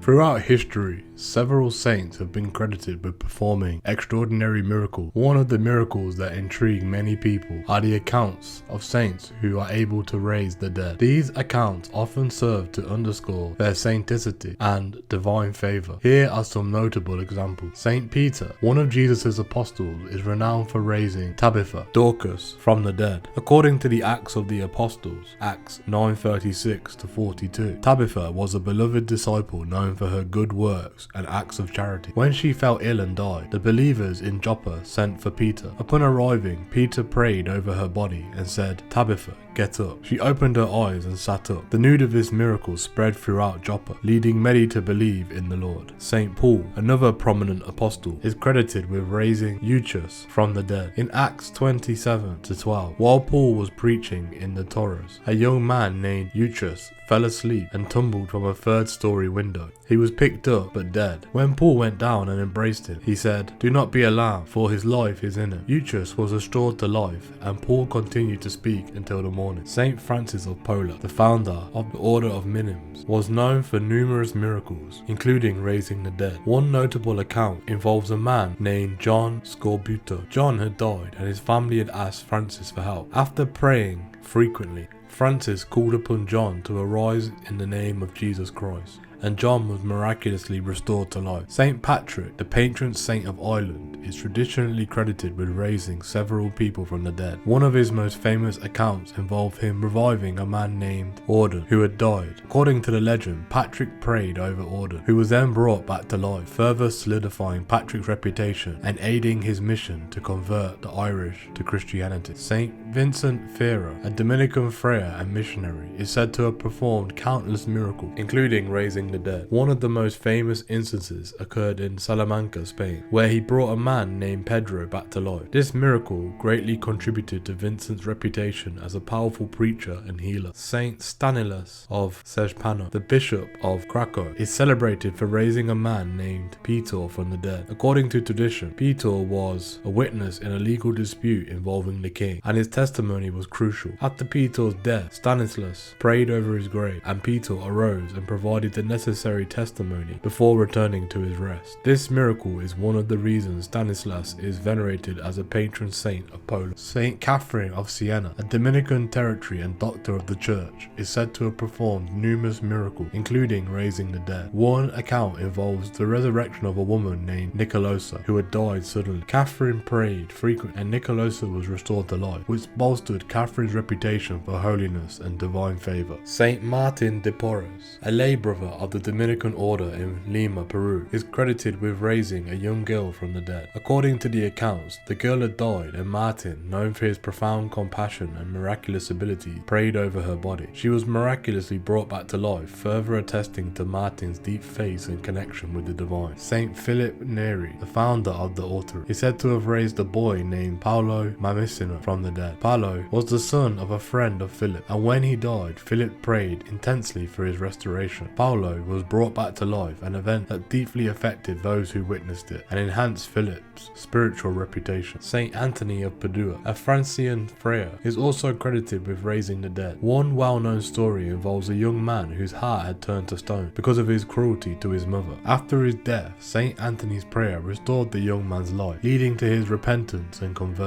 Throughout history, several saints have been credited with performing extraordinary miracles. One of the miracles that intrigue many people are the accounts of saints who are able to raise the dead. These accounts often serve to underscore their sainticity and divine favor. Here are some notable examples. Saint Peter, one of Jesus' apostles, is renowned for raising Tabitha, Dorcas, from the dead. According to the Acts of the Apostles, Acts 9:36-42, Tabitha was a beloved disciple known for her good works and acts of charity. When she fell ill and died, the believers in Joppa sent for Peter. Upon arriving, Peter prayed over her body and said, "Tabitha, get up." She opened her eyes and sat up. The news of this miracle spread throughout Joppa, leading many to believe in the Lord. Saint Paul, another prominent apostle, is credited with raising Eutychus from the dead. In Acts 27-12, while Paul was preaching in the Taurus, a young man named Eutychus fell asleep and tumbled from a third-story window. He was picked up but dead. When Paul went down and embraced him, he said, "Do not be alarmed, for his life is in him." Eutychus was restored to life, and Paul continued to speak until the morning. Saint Francis of Pola, the founder of the Order of Minims, was known for numerous miracles, including raising the dead. One notable account involves a man named John Scorbuto. John had died, and his family had asked Francis for help. After praying frequently, Francis called upon John to arise in the name of Jesus Christ, and John was miraculously restored to life. Saint Patrick, the patron saint of Ireland, is traditionally credited with raising several people from the dead. One of his most famous accounts involved him reviving a man named Auden, who had died. According to the legend, Patrick prayed over Auden, who was then brought back to life, further solidifying Patrick's reputation and aiding his mission to convert the Irish to Christianity. Saint Vincent Ferrer, a Dominican friar and missionary, is said to have performed countless miracles, including raising the dead. One of the most famous instances occurred in Salamanca, Spain, where he brought a man named Pedro back to life. This miracle greatly contributed to Vincent's reputation as a powerful preacher and healer. Saint Stanislas of Szepano, the bishop of Krakow, is celebrated for raising a man named Peter from the dead. According to tradition, Peter was a witness in a legal dispute involving the king, and his testimony was crucial. After Peter's death, Stanislas prayed over his grave, and Peter arose and provided the necessary testimony before returning to his rest. This miracle is one of the reasons Stanislas is venerated as a patron saint of Poland. Saint Catherine of Siena, a Dominican territory and doctor of the church, is said to have performed numerous miracles, including raising the dead. One account involves the resurrection of a woman named Nicolosa, who had died suddenly. Catherine prayed frequently, and Nicolosa was restored to life, which bolstered Catherine's reputation for holiness and divine favor. Saint Martin de Porres, a lay brother of the Dominican order in Lima, Peru, is credited with raising a young girl from the dead. According to the accounts, the girl had died, and Martin, known for his profound compassion and miraculous abilities, prayed over her body. She was miraculously brought back to life, further attesting to Martin's deep faith and connection with the divine. Saint Philip Neri, the founder of the order, is said to have raised a boy named Paolo Mamissino from the dead. Paolo was the son of a friend of Philip, and when he died, Philip prayed intensely for his restoration. Paolo was brought back to life, an event that deeply affected those who witnessed it and enhanced Philip's spiritual reputation. Saint Anthony of Padua, a Franciscan friar, is also credited with raising the dead. One well-known story involves a young man whose heart had turned to stone because of his cruelty to his mother. After his death, Saint Anthony's prayer restored the young man's life, leading to his repentance and conversion.